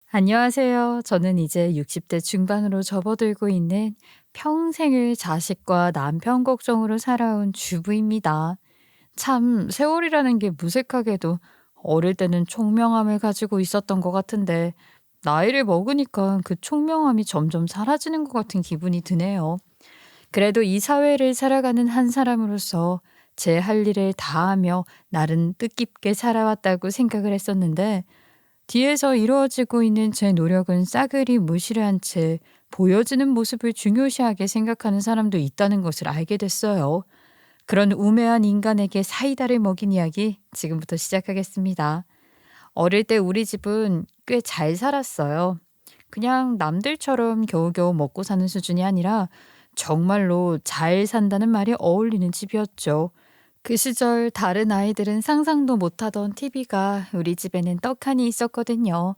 안녕하세요. 저는 이제 60대 중반으로 접어들고 있는 평생을 자식과 남편 걱정으로 살아온 주부입니다. 참, 세월이라는 게 무색하게도 어릴 때는 총명함을 가지고 있었던 것 같은데, 나이를 먹으니까 그 총명함이 점점 사라지는 것 같은 기분이 드네요. 그래도 이 사회를 살아가는 한 사람으로서 제 할 일을 다하며 나름 뜻깊게 살아왔다고 생각을 했었는데, 뒤에서 이루어지고 있는 제 노력은 싸그리 무시를 한 채 보여지는 모습을 중요시하게 생각하는 사람도 있다는 것을 알게 됐어요. 그런 우매한 인간에게 사이다를 먹인 이야기 지금부터 시작하겠습니다. 어릴 때 우리 집은 꽤 잘 살았어요. 그냥 남들처럼 겨우겨우 먹고 사는 수준이 아니라 정말로 잘 산다는 말이 어울리는 집이었죠. 그 시절 다른 아이들은 상상도 못하던 TV가 우리 집에는 떡하니 있었거든요.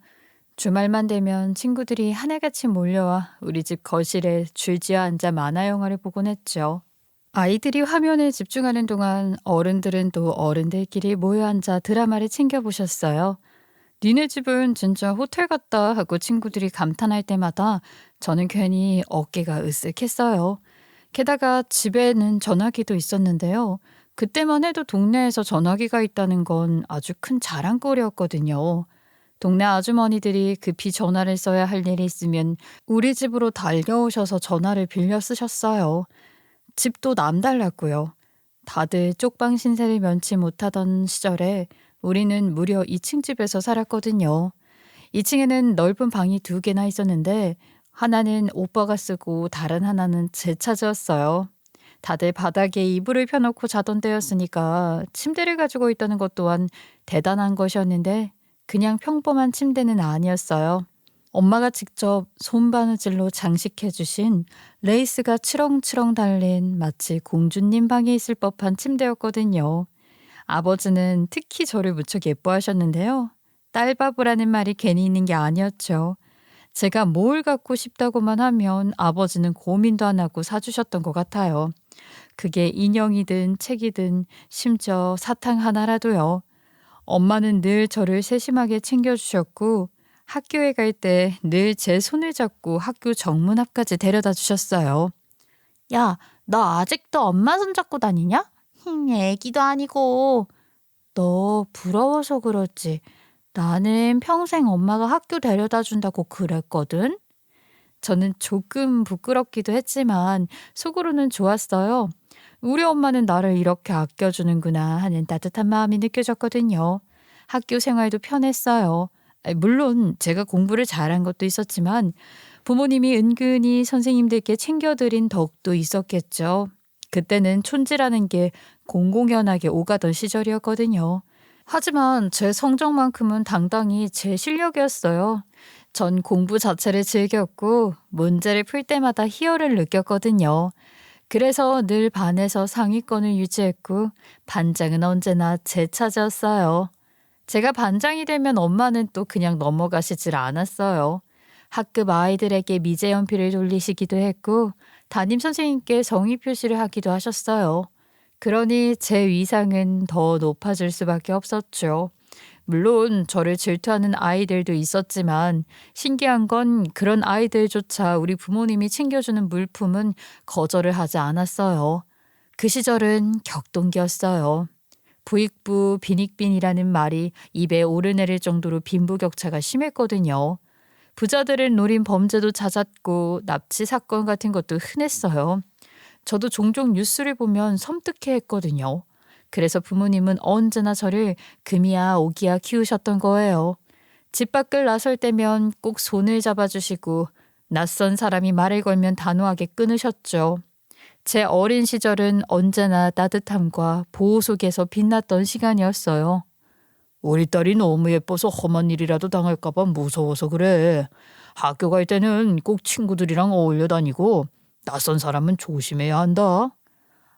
주말만 되면 친구들이 하나같이 몰려와 우리 집 거실에 줄지어 앉아 만화 영화를 보곤 했죠. 아이들이 화면에 집중하는 동안 어른들은 또 어른들끼리 모여 앉아 드라마를 챙겨보셨어요. 니네 집은 진짜 호텔 같다 하고 친구들이 감탄할 때마다 저는 괜히 어깨가 으쓱했어요. 게다가 집에는 전화기도 있었는데요. 그때만 해도 동네에서 전화기가 있다는 건 아주 큰 자랑거리였거든요. 동네 아주머니들이 급히 전화를 써야 할 일이 있으면 우리 집으로 달려오셔서 전화를 빌려 쓰셨어요. 집도 남달랐고요. 다들 쪽방 신세를 면치 못하던 시절에 우리는 무려 2층 집에서 살았거든요. 2층에는 넓은 방이 두 개나 있었는데 하나는 오빠가 쓰고 다른 하나는 제 차지였어요. 다들 바닥에 이불을 펴놓고 자던 때였으니까 침대를 가지고 있다는 것 또한 대단한 것이었는데 그냥 평범한 침대는 아니었어요. 엄마가 직접 손바느질로 장식해 주신 레이스가 치렁치렁 달린 마치 공주님 방에 있을 법한 침대였거든요. 아버지는 특히 저를 무척 예뻐하셨는데요. 딸바보라는 말이 괜히 있는 게 아니었죠. 제가 뭘 갖고 싶다고만 하면 아버지는 고민도 안 하고 사주셨던 것 같아요. 그게 인형이든 책이든 심지어 사탕 하나라도요. 엄마는 늘 저를 세심하게 챙겨주셨고 학교에 갈 때 늘 제 손을 잡고 학교 정문 앞까지 데려다 주셨어요. 야, 너 아직도 엄마 손 잡고 다니냐? 애기도 아니고. 너 부러워서 그렇지. 나는 평생 엄마가 학교 데려다 준다고 그랬거든. 저는 조금 부끄럽기도 했지만 속으로는 좋았어요. 우리 엄마는 나를 이렇게 아껴주는구나 하는 따뜻한 마음이 느껴졌거든요. 학교 생활도 편했어요. 물론 제가 공부를 잘한 것도 있었지만 부모님이 은근히 선생님들께 챙겨드린 덕도 있었겠죠. 그때는 촌지라는 게 공공연하게 오가던 시절이었거든요. 하지만 제 성적만큼은 당당히 제 실력이었어요. 전 공부 자체를 즐겼고 문제를 풀 때마다 희열을 느꼈거든요. 그래서 늘 반에서 상위권을 유지했고 반장은 언제나 제 차지였어요. 제가 반장이 되면 엄마는 또 그냥 넘어가시질 않았어요. 학급 아이들에게 미제 연필을 돌리시기도 했고 담임 선생님께 성의 표시를 하기도 하셨어요. 그러니 제 위상은 더 높아질 수밖에 없었죠. 물론 저를 질투하는 아이들도 있었지만 신기한 건 그런 아이들조차 우리 부모님이 챙겨주는 물품은 거절을 하지 않았어요. 그 시절은 격동기였어요. 부익부 빈익빈이라는 말이 입에 오르내릴 정도로 빈부격차가 심했거든요. 부자들을 노린 범죄도 잦았고 납치 사건 같은 것도 흔했어요. 저도 종종 뉴스를 보면 섬뜩해했거든요. 그래서 부모님은 언제나 저를 금이야 오기야 키우셨던 거예요. 집 밖을 나설 때면 꼭 손을 잡아주시고 낯선 사람이 말을 걸면 단호하게 끊으셨죠. 제 어린 시절은 언제나 따뜻함과 보호 속에서 빛났던 시간이었어요. 우리 딸이 너무 예뻐서 험한 일이라도 당할까 봐 무서워서 그래. 학교 갈 때는 꼭 친구들이랑 어울려 다니고 낯선 사람은 조심해야 한다.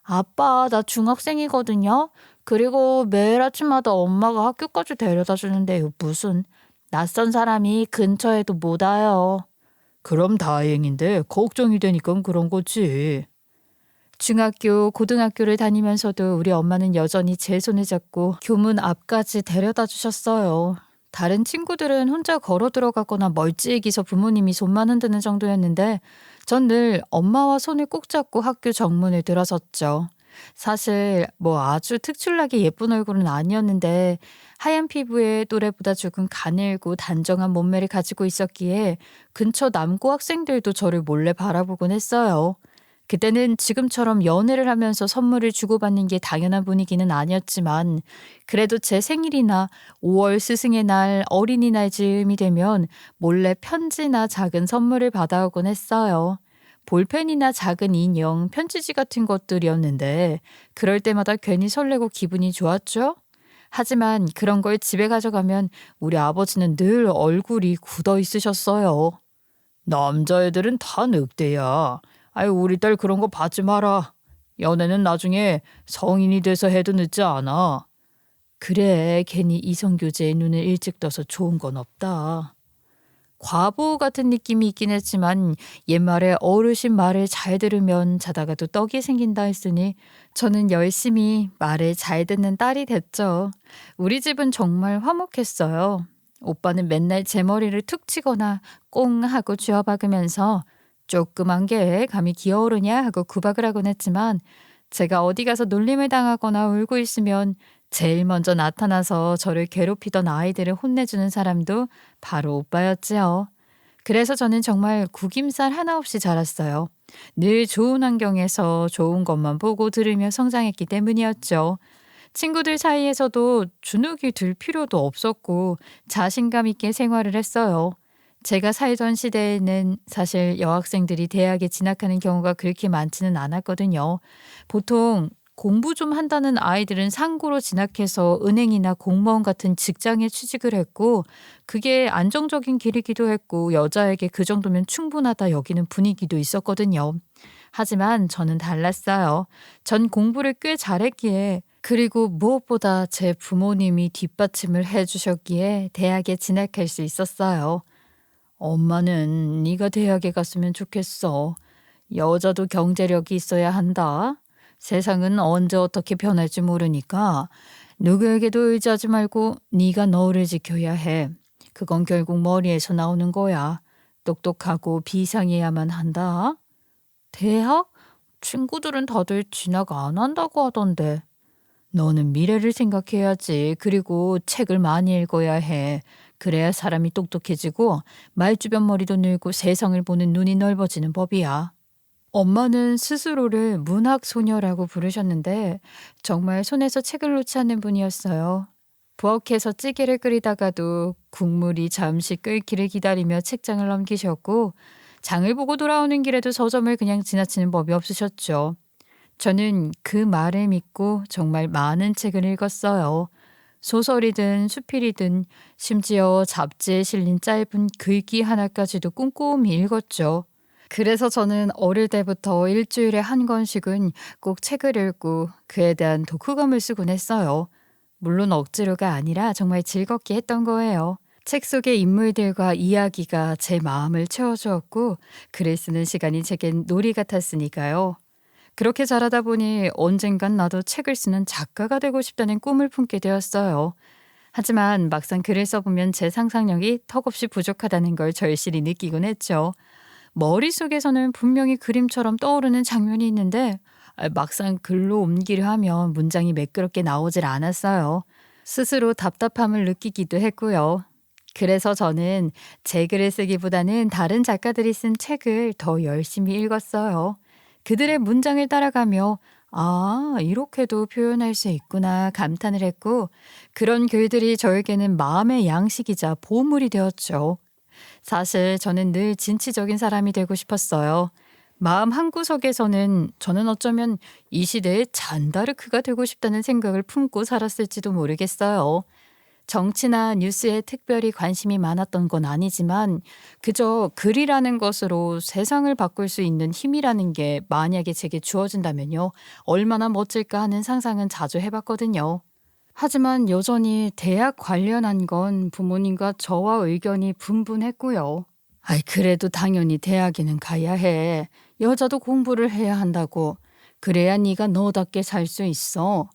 아빠, 나 중학생이거든요. 그리고 매일 아침마다 엄마가 학교까지 데려다 주는데 무슨 낯선 사람이 근처에도 못 와요. 그럼 다행인데 걱정이 되니까 그런 거지. 중학교, 고등학교를 다니면서도 우리 엄마는 여전히 제 손을 잡고 교문 앞까지 데려다 주셨어요. 다른 친구들은 혼자 걸어 들어가거나 멀찌기서 부모님이 손만 흔드는 정도였는데 전 늘 엄마와 손을 꼭 잡고 학교 정문을 들어섰죠. 사실 뭐 아주 특출나게 예쁜 얼굴은 아니었는데 하얀 피부에 또래보다 조금 가늘고 단정한 몸매를 가지고 있었기에 근처 남고 학생들도 저를 몰래 바라보곤 했어요. 그때는 지금처럼 연애를 하면서 선물을 주고받는 게 당연한 분위기는 아니었지만 그래도 제 생일이나 5월 스승의 날, 어린이날 즈음이 되면 몰래 편지나 작은 선물을 받아오곤 했어요. 볼펜이나 작은 인형, 편지지 같은 것들이었는데 그럴 때마다 괜히 설레고 기분이 좋았죠? 하지만 그런 걸 집에 가져가면 우리 아버지는 늘 얼굴이 굳어 있으셨어요. 남자애들은 다 늑대야. 아유, 우리 딸 그런 거 받지 마라. 연애는 나중에 성인이 돼서 해도 늦지 않아. 그래, 괜히 이성교제의 눈을 일찍 떠서 좋은 건 없다. 과보 같은 느낌이 있긴 했지만 옛말에 어르신 말을 잘 들으면 자다가도 떡이 생긴다 했으니 저는 열심히 말을 잘 듣는 딸이 됐죠. 우리 집은 정말 화목했어요. 오빠는 맨날 제 머리를 툭 치거나 꽁 하고 쥐어박으면서 조그만 게 감히 기어오르냐 하고 구박을 하곤 했지만 제가 어디 가서 놀림을 당하거나 울고 있으면 제일 먼저 나타나서 저를 괴롭히던 아이들을 혼내주는 사람도 바로 오빠였지요. 그래서 저는 정말 구김살 하나 없이 자랐어요. 늘 좋은 환경에서 좋은 것만 보고 들으며 성장했기 때문이었죠. 친구들 사이에서도 주눅이 들 필요도 없었고 자신감 있게 생활을 했어요. 제가 살던 시대에는 사실 여학생들이 대학에 진학하는 경우가 그렇게 많지는 않았거든요. 보통 공부 좀 한다는 아이들은 상고로 진학해서 은행이나 공무원 같은 직장에 취직을 했고 그게 안정적인 길이기도 했고 여자에게 그 정도면 충분하다 여기는 분위기도 있었거든요. 하지만 저는 달랐어요. 전 공부를 꽤 잘했기에 그리고 무엇보다 제 부모님이 뒷받침을 해주셨기에 대학에 진학할 수 있었어요. 엄마는 네가 대학에 갔으면 좋겠어. 여자도 경제력이 있어야 한다. 세상은 언제 어떻게 변할지 모르니까 누구에게도 의지하지 말고 네가 너를 지켜야 해. 그건 결국 머리에서 나오는 거야. 똑똑하고 비상해야만 한다. 대학? 친구들은 다들 진학 안 한다고 하던데. 너는 미래를 생각해야지. 그리고 책을 많이 읽어야 해. 그래야 사람이 똑똑해지고 말주변 머리도 늘고 세상을 보는 눈이 넓어지는 법이야. 엄마는 스스로를 문학소녀라고 부르셨는데 정말 손에서 책을 놓지 않는 분이었어요. 부엌에서 찌개를 끓이다가도 국물이 잠시 끓기를 기다리며 책장을 넘기셨고 장을 보고 돌아오는 길에도 서점을 그냥 지나치는 법이 없으셨죠. 저는 그 말을 믿고 정말 많은 책을 읽었어요. 소설이든 수필이든 심지어 잡지에 실린 짧은 글귀 하나까지도 꼼꼼히 읽었죠. 그래서 저는 어릴 때부터 일주일에 한 권씩은 꼭 책을 읽고 그에 대한 독후감을 쓰곤 했어요. 물론 억지로가 아니라 정말 즐겁게 했던 거예요. 책 속의 인물들과 이야기가 제 마음을 채워주었고 글을 쓰는 시간이 제겐 놀이 같았으니까요. 그렇게 자라다 보니 언젠간 나도 책을 쓰는 작가가 되고 싶다는 꿈을 품게 되었어요. 하지만 막상 글을 써보면 제 상상력이 턱없이 부족하다는 걸 절실히 느끼곤 했죠. 머릿속에서는 분명히 그림처럼 떠오르는 장면이 있는데 막상 글로 옮기려 하면 문장이 매끄럽게 나오질 않았어요. 스스로 답답함을 느끼기도 했고요. 그래서 저는 제 글을 쓰기보다는 다른 작가들이 쓴 책을 더 열심히 읽었어요. 그들의 문장을 따라가며 아, 이렇게도 표현할 수 있구나 감탄을 했고 그런 글들이 저에게는 마음의 양식이자 보물이 되었죠. 사실 저는 늘 진취적인 사람이 되고 싶었어요. 마음 한구석에서는 저는 어쩌면 이 시대의 잔다르크가 되고 싶다는 생각을 품고 살았을지도 모르겠어요. 정치나 뉴스에 특별히 관심이 많았던 건 아니지만 그저 글이라는 것으로 세상을 바꿀 수 있는 힘이라는 게 만약에 제게 주어진다면요. 얼마나 멋질까 하는 상상은 자주 해봤거든요. 하지만 여전히 대학 관련한 건 부모님과 저와 의견이 분분했고요. 아이, 그래도 당연히 대학에는 가야 해. 여자도 공부를 해야 한다고. 그래야 네가 너답게 살 수 있어.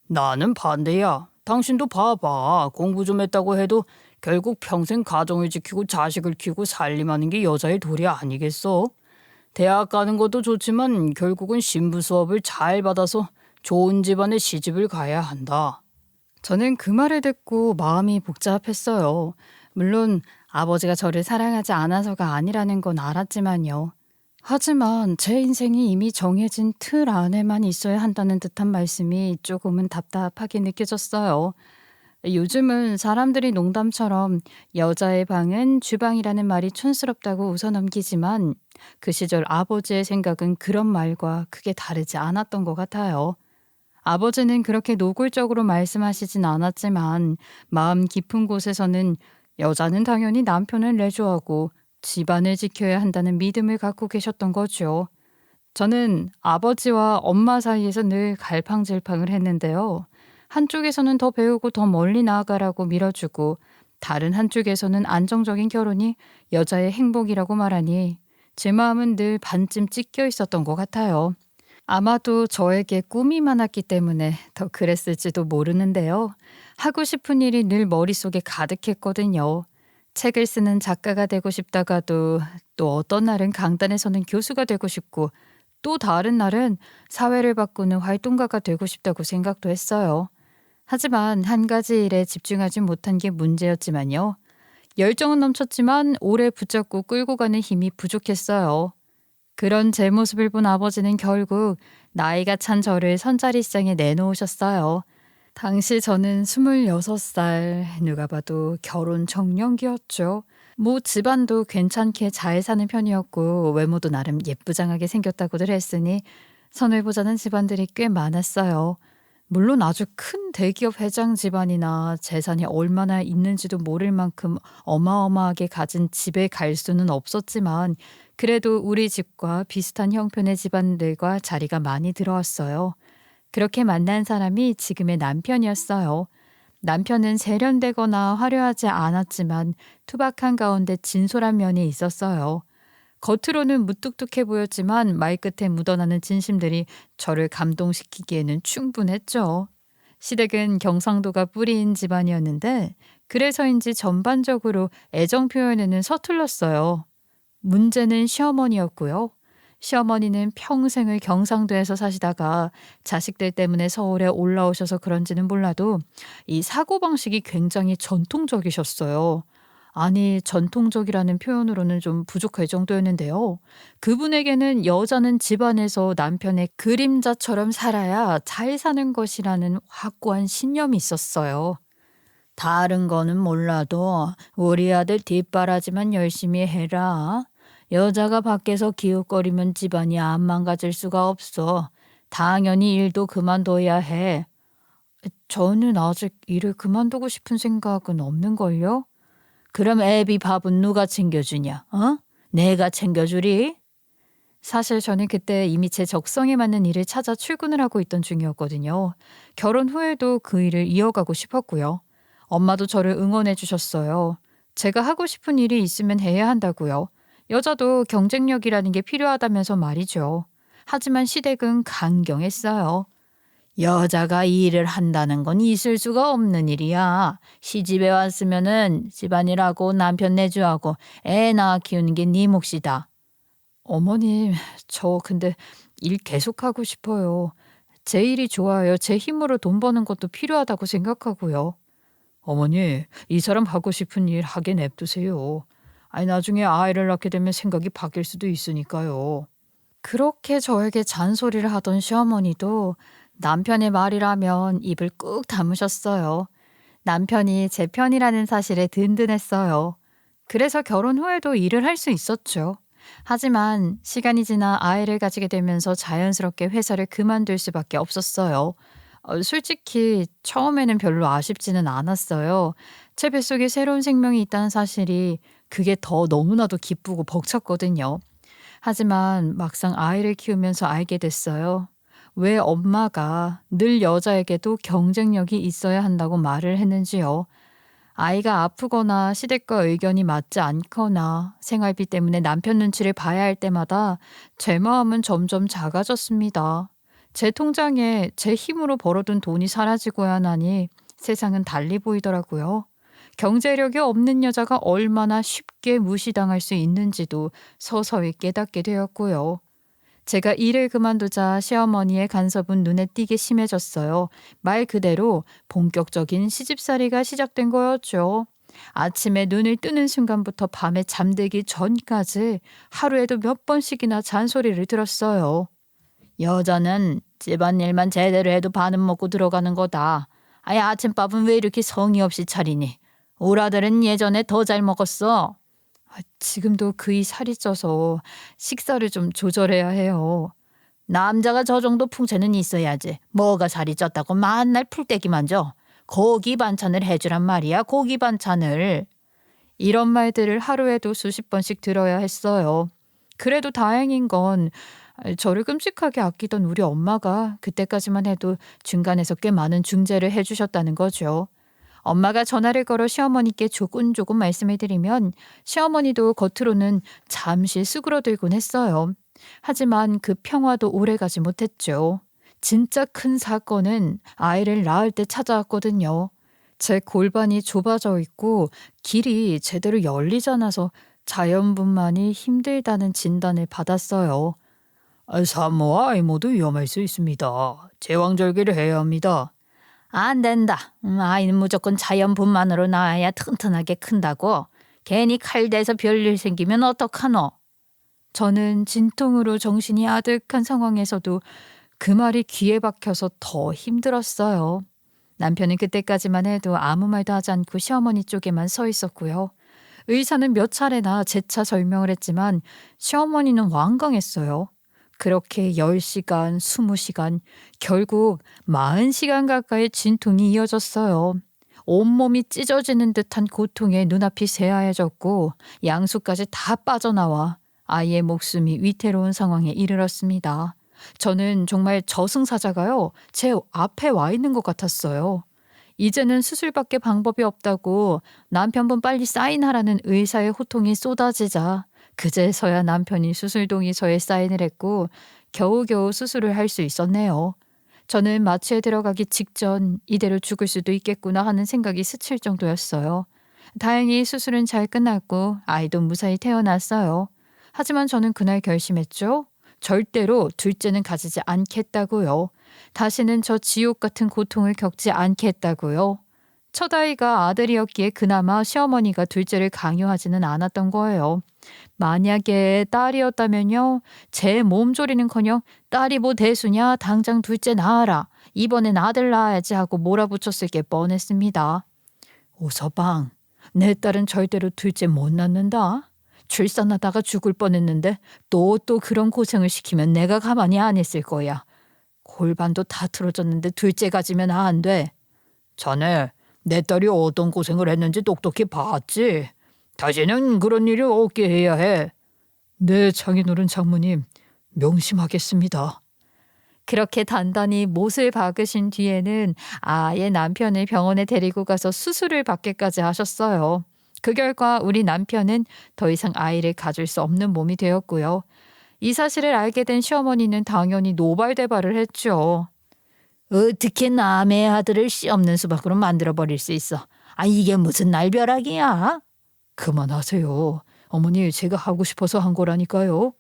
나는 반대야. 당신도 봐봐. 공부 좀 했다고 해도 결국 평생 가정을 지키고 자식을 키우고 살림하는 게 여자의 도리 아니겠어? 대학 가는 것도 좋지만 결국은 신부 수업을 잘 받아서 좋은 집안에 시집을 가야 한다. 저는 그 말을 듣고 마음이 복잡했어요. 물론 아버지가 저를 사랑하지 않아서가 아니라는 건 알았지만요. 하지만 제 인생이 이미 정해진 틀 안에만 있어야 한다는 듯한 말씀이 조금은 답답하게 느껴졌어요. 요즘은 사람들이 농담처럼 여자의 방은 주방이라는 말이 촌스럽다고 웃어넘기지만 그 시절 아버지의 생각은 그런 말과 크게 다르지 않았던 것 같아요. 아버지는 그렇게 노골적으로 말씀하시진 않았지만 마음 깊은 곳에서는 여자는 당연히 남편을 내조하고 집안을 지켜야 한다는 믿음을 갖고 계셨던 거죠. 저는 아버지와 엄마 사이에서 늘 갈팡질팡을 했는데요. 한쪽에서는 더 배우고 더 멀리 나아가라고 밀어주고 다른 한쪽에서는 안정적인 결혼이 여자의 행복이라고 말하니 제 마음은 늘 반쯤 찢겨 있었던 것 같아요. 아마도 저에게 꿈이 많았기 때문에 더 그랬을지도 모르는데요. 하고 싶은 일이 늘 머릿속에 가득했거든요. 책을 쓰는 작가가 되고 싶다가도 또 어떤 날은 강단에서는 교수가 되고 싶고 또 다른 날은 사회를 바꾸는 활동가가 되고 싶다고 생각도 했어요. 하지만 한 가지 일에 집중하지 못한 게 문제였지만요. 열정은 넘쳤지만 오래 붙잡고 끌고 가는 힘이 부족했어요. 그런 제 모습을 본 아버지는 결국 나이가 찬 저를 선자리상에 내놓으셨어요. 당시 저는 26살, 누가 봐도 결혼 정년기였죠. 뭐 집안도 괜찮게 잘 사는 편이었고 외모도 나름 예쁘장하게 생겼다고들 했으니 선을 보자는 집안들이 꽤 많았어요. 물론 아주 큰 대기업 회장 집안이나 재산이 얼마나 있는지도 모를 만큼 어마어마하게 가진 집에 갈 수는 없었지만 그래도 우리 집과 비슷한 형편의 집안들과 자리가 많이 들어왔어요. 그렇게 만난 사람이 지금의 남편이었어요. 남편은 세련되거나 화려하지 않았지만 투박한 가운데 진솔한 면이 있었어요. 겉으로는 무뚝뚝해 보였지만 말끝에 묻어나는 진심들이 저를 감동시키기에는 충분했죠. 시댁은 경상도가 뿌리인 집안이었는데 그래서인지 전반적으로 애정 표현에는 서툴렀어요. 문제는 시어머니였고요. 시어머니는 평생을 경상도에서 사시다가 자식들 때문에 서울에 올라오셔서 그런지는 몰라도 이 사고방식이 굉장히 전통적이셨어요. 아니, 전통적이라는 표현으로는 좀 부족할 정도였는데요. 그분에게는 여자는 집안에서 남편의 그림자처럼 살아야 잘 사는 것이라는 확고한 신념이 있었어요. 다른 거는 몰라도 우리 아들 뒷바라지만 열심히 해라. 여자가 밖에서 기웃거리면 집안이 안 망가질 수가 없어. 당연히 일도 그만둬야 해. 저는 아직 일을 그만두고 싶은 생각은 없는걸요? 그럼 애비 밥은 누가 챙겨주냐? 어? 내가 챙겨주리? 사실 저는 그때 이미 제 적성에 맞는 일을 찾아 출근을 하고 있던 중이었거든요. 결혼 후에도 그 일을 이어가고 싶었고요. 엄마도 저를 응원해 주셨어요. 제가 하고 싶은 일이 있으면 해야 한다고요. 여자도 경쟁력이라는 게 필요하다면서 말이죠. 하지만 시댁은 강경했어요. 여자가 이 일을 한다는 건 있을 수가 없는 일이야. 시집에 왔으면은 집안일하고 남편 내조하고 애 낳아 키우는 게 네 몫이다. 어머님, 저 근데 일 계속하고 싶어요. 제 일이 좋아요. 제 힘으로 돈 버는 것도 필요하다고 생각하고요. 어머니, 이 사람 하고 싶은 일 하게 냅두세요. 아니, 나중에 아이를 낳게 되면 생각이 바뀔 수도 있으니까요. 그렇게 저에게 잔소리를 하던 시어머니도 남편의 말이라면 입을 꾹 다무셨어요. 남편이 제 편이라는 사실에 든든했어요. 그래서 결혼 후에도 일을 할 수 있었죠. 하지만 시간이 지나 아이를 가지게 되면서 자연스럽게 회사를 그만둘 수밖에 없었어요. 솔직히 처음에는 별로 아쉽지는 않았어요. 제 뱃속에 새로운 생명이 있다는 사실이 그게 더 너무나도 기쁘고 벅찼거든요. 하지만 막상 아이를 키우면서 알게 됐어요. 왜 엄마가 늘 여자에게도 경쟁력이 있어야 한다고 말을 했는지요. 아이가 아프거나 시댁과 의견이 맞지 않거나 생활비 때문에 남편 눈치를 봐야 할 때마다 제 마음은 점점 작아졌습니다. 제 통장에 제 힘으로 벌어둔 돈이 사라지고야 나니 세상은 달리 보이더라고요. 경제력이 없는 여자가 얼마나 쉽게 무시당할 수 있는지도 서서히 깨닫게 되었고요. 제가 일을 그만두자 시어머니의 간섭은 눈에 띄게 심해졌어요. 말 그대로 본격적인 시집살이가 시작된 거였죠. 아침에 눈을 뜨는 순간부터 밤에 잠들기 전까지 하루에도 몇 번씩이나 잔소리를 들었어요. 여자는 집안일만 제대로 해도 반은 먹고 들어가는 거다. 아예 아침밥은 왜 이렇게 성의 없이 차리니? 우리 아들은 예전에 더 잘 먹었어. 지금도 그이 살이 쪄서 식사를 좀 조절해야 해요. 남자가 저 정도 풍채는 있어야지. 뭐가 살이 쪘다고 맨날 풀떼기만 져. 고기 반찬을 해주란 말이야. 고기 반찬을. 이런 말들을 하루에도 수십 번씩 들어야 했어요. 그래도 다행인 건 저를 끔찍하게 아끼던 우리 엄마가 그때까지만 해도 중간에서 꽤 많은 중재를 해주셨다는 거죠. 엄마가 전화를 걸어 시어머니께 조곤조곤 말씀을 드리면 시어머니도 겉으로는 잠시 수그러들곤 했어요. 하지만 그 평화도 오래가지 못했죠. 진짜 큰 사건은 아이를 낳을 때 찾아왔거든요. 제 골반이 좁아져 있고 길이 제대로 열리지 않아서 자연분만이 힘들다는 진단을 받았어요. 산모와 아이 모두 위험할 수 있습니다. 제왕절개를 해야 합니다. 안 된다. 아이는 무조건 자연분만으로 낳아야 튼튼하게 큰다고. 괜히 칼대서 별일 생기면 어떡하노? 저는 진통으로 정신이 아득한 상황에서도 그 말이 귀에 박혀서 더 힘들었어요. 남편은 그때까지만 해도 아무 말도 하지 않고 시어머니 쪽에만 서 있었고요. 의사는 몇 차례나 재차 설명을 했지만 시어머니는 완강했어요. 그렇게 10시간, 20시간, 결국 40시간 가까이 진통이 이어졌어요. 온몸이 찢어지는 듯한 고통에 눈앞이 새하얘졌고 양수까지 다 빠져나와 아이의 목숨이 위태로운 상황에 이르렀습니다. 저는 정말 저승사자가요, 제 앞에 와 있는 것 같았어요. 이제는 수술밖에 방법이 없다고 남편분 빨리 사인하라는 의사의 호통이 쏟아지자 그제서야 남편이 수술 동의서에 사인을 했고 겨우겨우 수술을 할 수 있었네요. 저는 마취에 들어가기 직전 이대로 죽을 수도 있겠구나 하는 생각이 스칠 정도였어요. 다행히 수술은 잘 끝났고 아이도 무사히 태어났어요. 하지만 저는 그날 결심했죠. 절대로 둘째는 가지지 않겠다고요. 다시는 저 지옥 같은 고통을 겪지 않겠다고요. 첫 아이가 아들이었기에 그나마 시어머니가 둘째를 강요하지는 않았던 거예요. 만약에 딸이었다면요. 제 몸조리는커녕 딸이 뭐 대수냐, 당장 둘째 낳아라. 이번엔 아들 낳아야지 하고 몰아붙였을 게 뻔했습니다. 오서방, 내 딸은 절대로 둘째 못 낳는다. 출산하다가 죽을 뻔했는데 또 그런 고생을 시키면 내가 가만히 안 있을 거야. 골반도 다 틀어졌는데 둘째 가지면 안 돼. 자네, 내 딸이 어떤 고생을 했는지 똑똑히 봤지. 다시는 그런 일이 없게 해야 해. 네, 장인어른 장모님, 명심하겠습니다. 그렇게 단단히 못을 박으신 뒤에는 아예 남편을 병원에 데리고 가서 수술을 받기까지 하셨어요. 그 결과 우리 남편은 더 이상 아이를 가질 수 없는 몸이 되었고요. 이 사실을 알게 된 시어머니는 당연히 노발대발을 했죠. 어떻게 남의 아들을 씨 없는 수박으로 만들어버릴 수 있어. 이게 무슨 날벼락이야? 그만하세요. 어머니, 제가 하고 싶어서 한 거라니까요.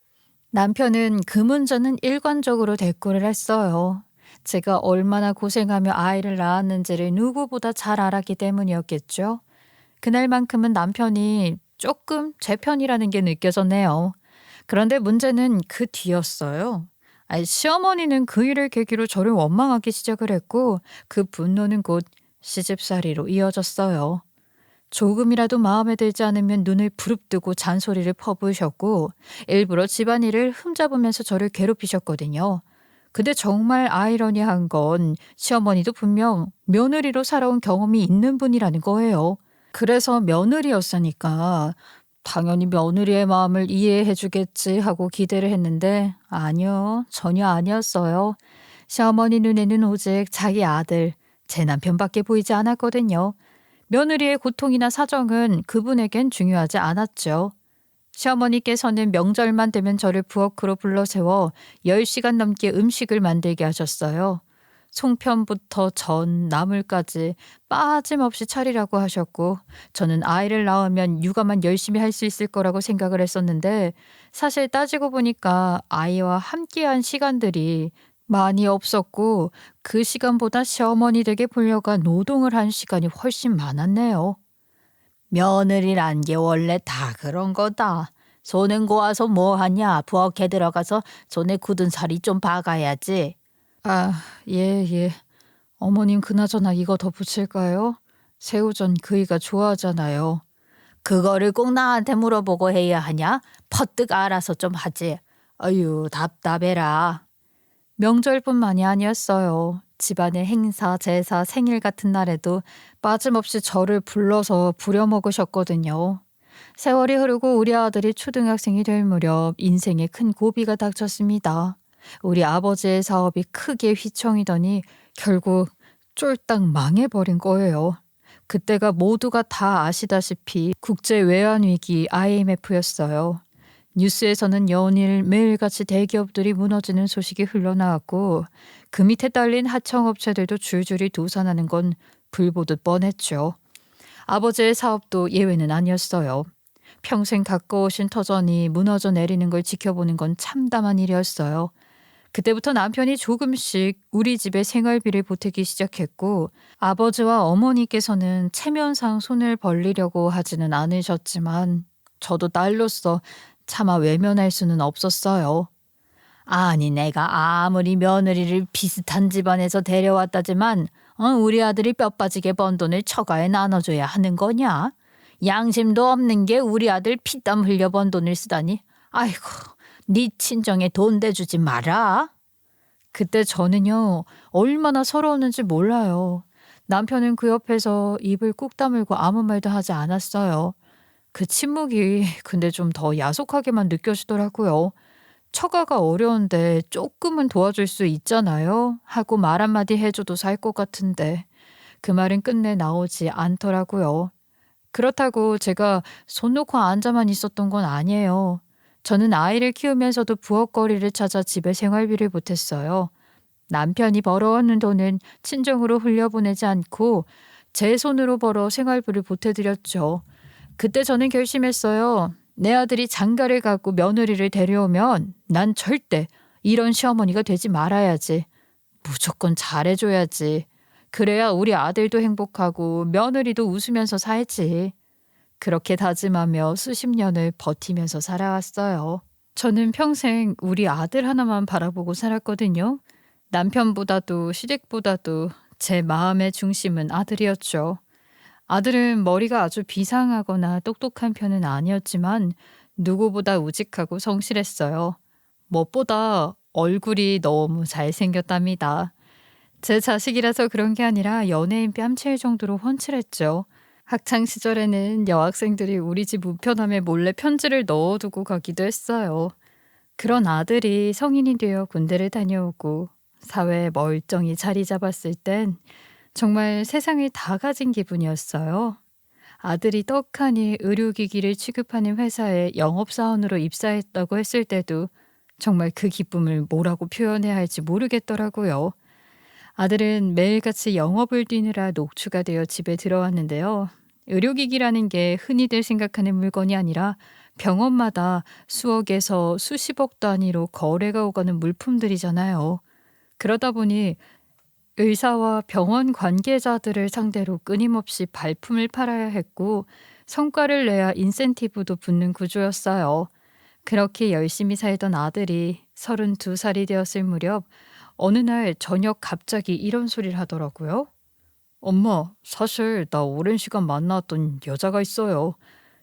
남편은 그 문제는 일관적으로 대꾸를 했어요. 제가 얼마나 고생하며 아이를 낳았는지를 누구보다 잘 알았기 때문이었겠죠. 그날만큼은 남편이 조금 제 편이라는 게 느껴졌네요. 그런데 문제는 그 뒤였어요. 시어머니는 그 일을 계기로 저를 원망하기 시작을 했고 그 분노는 곧 시집살이로 이어졌어요. 조금이라도 마음에 들지 않으면 눈을 부릅뜨고 잔소리를 퍼부으셨고 일부러 집안일을 흠잡으면서 저를 괴롭히셨거든요. 근데 정말 아이러니한 건 시어머니도 분명 며느리로 살아온 경험이 있는 분이라는 거예요. 그래서 며느리였으니까 당연히 며느리의 마음을 이해해 주겠지 하고 기대를 했는데 아니요, 전혀 아니었어요. 시어머니 눈에는 오직 자기 아들, 제 남편밖에 보이지 않았거든요. 며느리의 고통이나 사정은 그분에겐 중요하지 않았죠. 시어머니께서는 명절만 되면 저를 부엌으로 불러세워 10시간 넘게 음식을 만들게 하셨어요. 송편부터 전, 나물까지 빠짐없이 차리라고 하셨고 저는 아이를 낳으면 육아만 열심히 할 수 있을 거라고 생각을 했었는데 사실 따지고 보니까 아이와 함께한 시간들이 많이 없었고 그 시간보다 시어머니 댁에 불려가 노동을 한 시간이 훨씬 많았네요. 며느리란 게 원래 다 그런 거다. 손은 고와서 뭐 하냐? 부엌에 들어가서 손에 굳은 살이 좀 박아야지. 아, 예, 예. 어머님 그나저나 이거 더 붙일까요? 새우전 그이가 좋아하잖아요. 그거를 꼭 나한테 물어보고 해야 하냐? 퍼뜩 알아서 좀 하지. 아유, 답답해라. 명절뿐만이 아니었어요. 집안의 행사, 제사, 생일 같은 날에도 빠짐없이 저를 불러서 부려먹으셨거든요. 세월이 흐르고 우리 아들이 초등학생이 될 무렵 인생에 큰 고비가 닥쳤습니다. 우리 아버지의 사업이 크게 휘청이더니 결국 쫄딱 망해버린 거예요. 그때가 모두가 다 아시다시피 국제 외환 위기 IMF였어요. 뉴스에서는 연일 매일같이 대기업들이 무너지는 소식이 흘러나왔고 그 밑에 딸린 하청업체들도 줄줄이 도산하는 건 불보듯 뻔했죠. 아버지의 사업도 예외는 아니었어요. 평생 가까우신 터전이 무너져 내리는 걸 지켜보는 건 참담한 일이었어요. 그때부터 남편이 조금씩 우리 집에 생활비를 보태기 시작했고 아버지와 어머니께서는 체면상 손을 벌리려고 하지는 않으셨지만 저도 딸로서 차마 외면할 수는 없었어요. 아니 내가 아무리 며느리를 비슷한 집안에서 데려왔다지만 우리 아들이 뼈 빠지게 번 돈을 처가에 나눠줘야 하는 거냐? 양심도 없는 게 우리 아들 피땀 흘려 번 돈을 쓰다니. 아이고 네 친정에 돈 대주지 마라. 그때 저는요 얼마나 서러웠는지 몰라요. 남편은 그 옆에서 입을 꾹 다물고 아무 말도 하지 않았어요. 그 침묵이 근데 좀 더 야속하게만 느껴지더라고요. 처가가 어려운데 조금은 도와줄 수 있잖아요. 하고 말 한마디 해줘도 살 것 같은데 그 말은 끝내 나오지 않더라고요. 그렇다고 제가 손 놓고 앉아만 있었던 건 아니에요. 저는 아이를 키우면서도 부엌거리를 찾아 집에 생활비를 보탰어요. 남편이 벌어오는 돈은 친정으로 흘려보내지 않고 제 손으로 벌어 생활비를 보태드렸죠. 그때 저는 결심했어요. 내 아들이 장가를 가고 며느리를 데려오면 난 절대 이런 시어머니가 되지 말아야지. 무조건 잘해줘야지. 그래야 우리 아들도 행복하고 며느리도 웃으면서 살지. 그렇게 다짐하며 수십 년을 버티면서 살아왔어요. 저는 평생 우리 아들 하나만 바라보고 살았거든요. 남편보다도 시댁보다도 제 마음의 중심은 아들이었죠. 아들은 머리가 아주 비상하거나 똑똑한 편은 아니었지만 누구보다 우직하고 성실했어요. 무엇보다 얼굴이 너무 잘생겼답니다. 제 자식이라서 그런 게 아니라 연예인 뺨칠 정도로 훤칠했죠. 학창 시절에는 여학생들이 우리 집 우편함에 몰래 편지를 넣어두고 가기도 했어요. 그런 아들이 성인이 되어 군대를 다녀오고 사회에 멀쩡히 자리 잡았을 땐 정말 세상을 다 가진 기분이었어요. 아들이 떡하니 의료기기를 취급하는 회사에 영업사원으로 입사했다고 했을 때도 정말 그 기쁨을 뭐라고 표현해야 할지 모르겠더라고요. 아들은 매일같이 영업을 뛰느라 녹초가 되어 집에 들어왔는데요. 의료기기라는 게 흔히들 생각하는 물건이 아니라 병원마다 수억에서 수십억 단위로 거래가 오가는 물품들이잖아요. 그러다 보니 의사와 병원 관계자들을 상대로 끊임없이 발품을 팔아야 했고 성과를 내야 인센티브도 붙는 구조였어요. 그렇게 열심히 살던 아들이 32살이 되었을 무렵 어느 날 저녁 갑자기 이런 소리를 하더라고요. 엄마, 사실 나 오랜 시간 만나왔던 여자가 있어요.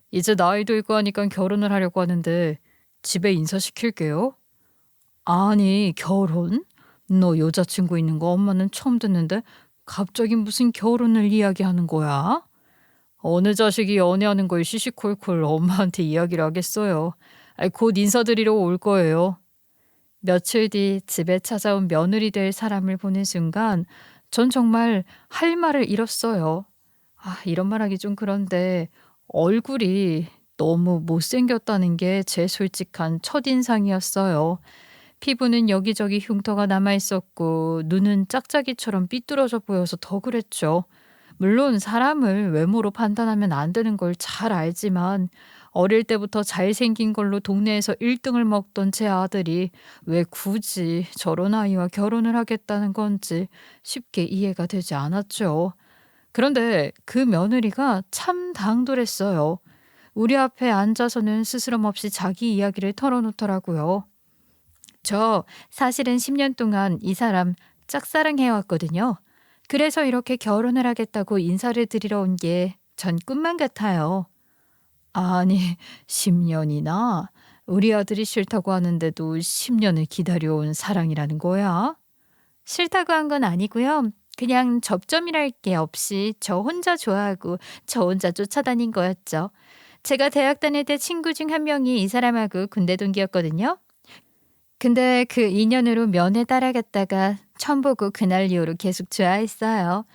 이제 나이도 있고 하니까 결혼을 하려고 하는데 집에 인사시킬게요. 아니, 결혼? 너 여자친구 있는 거 엄마는 처음 듣는데 갑자기 무슨 결혼을 이야기하는 거야? 어느 자식이 연애하는 걸 시시콜콜 엄마한테 이야기를 하겠어요. 곧 인사드리러 올 거예요. 며칠 뒤 집에 찾아온 며느리 될 사람을 보는 순간 전 정말 할 말을 잃었어요. 이런 말하기 좀 그런데 얼굴이 너무 못생겼다는 게 제 솔직한 첫인상이었어요. 피부는 여기저기 흉터가 남아 있었고 눈은 짝짝이처럼 삐뚤어져 보여서 더 그랬죠. 물론 사람을 외모로 판단하면 안 되는 걸 잘 알지만 어릴 때부터 잘생긴 걸로 동네에서 1등을 먹던 제 아들이 왜 굳이 저런 아이와 결혼을 하겠다는 건지 쉽게 이해가 되지 않았죠. 그런데 그 며느리가 참 당돌했어요. 우리 앞에 앉아서는 스스럼 없이 자기 이야기를 털어놓더라고요. 저 사실은 10년 동안 이 사람 짝사랑해왔거든요. 그래서 이렇게 결혼을 하겠다고 인사를 드리러 온 게 전 꿈만 같아요. 아니, 10년이나? 우리 아들이 싫다고 하는데도 10년을 기다려온 사랑이라는 거야? 싫다고 한 건 아니고요. 그냥 접점이랄 게 없이 저 혼자 좋아하고 저 혼자 쫓아다닌 거였죠. 제가 대학 다닐 때 친구 중 한 명이 이 사람하고 군대 동기였거든요. 근데 그 인연으로 면회 따라갔다가 처음 보고 그날 이후로 계속 좋아했어요.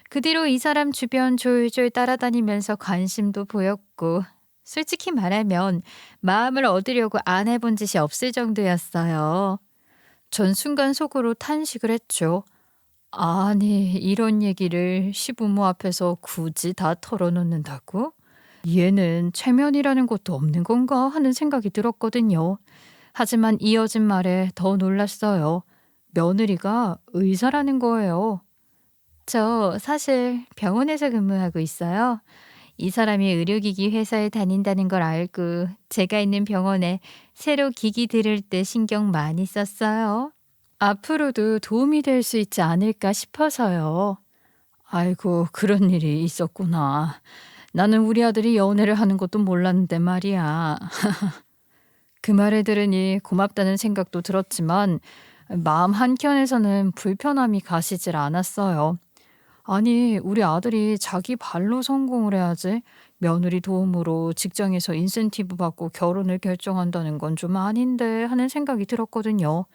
그 뒤로 이 사람 주변 졸졸 따라다니면서 관심도 보였고 솔직히 말하면 마음을 얻으려고 안 해본 짓이 없을 정도였어요. 전 순간 속으로 탄식을 했죠. 아니, 이런 얘기를 시부모 앞에서 굳이 다 털어놓는다고? 얘는 체면이라는 것도 없는 건가 하는 생각이 들었거든요. 하지만 이어진 말에 더 놀랐어요. 며느리가 의사라는 거예요. 저 사실 병원에서 근무하고 있어요. 이 사람이 의료기기 회사에 다닌다는 걸 알고 제가 있는 병원에 새로 기기 들을 때 신경 많이 썼어요. 앞으로도 도움이 될 수 있지 않을까 싶어서요. 아이고, 그런 일이 있었구나. 나는 우리 아들이 연애를 하는 것도 몰랐는데 말이야. 그 말을 들으니 고맙다는 생각도 들었지만 마음 한켠에서는 불편함이 가시질 않았어요. 아니, 우리 아들이 자기 발로 성공을 해야지 며느리 도움으로 직장에서 인센티브 받고 결혼을 결정한다는 건 좀 아닌데 하는 생각이 들었거든요.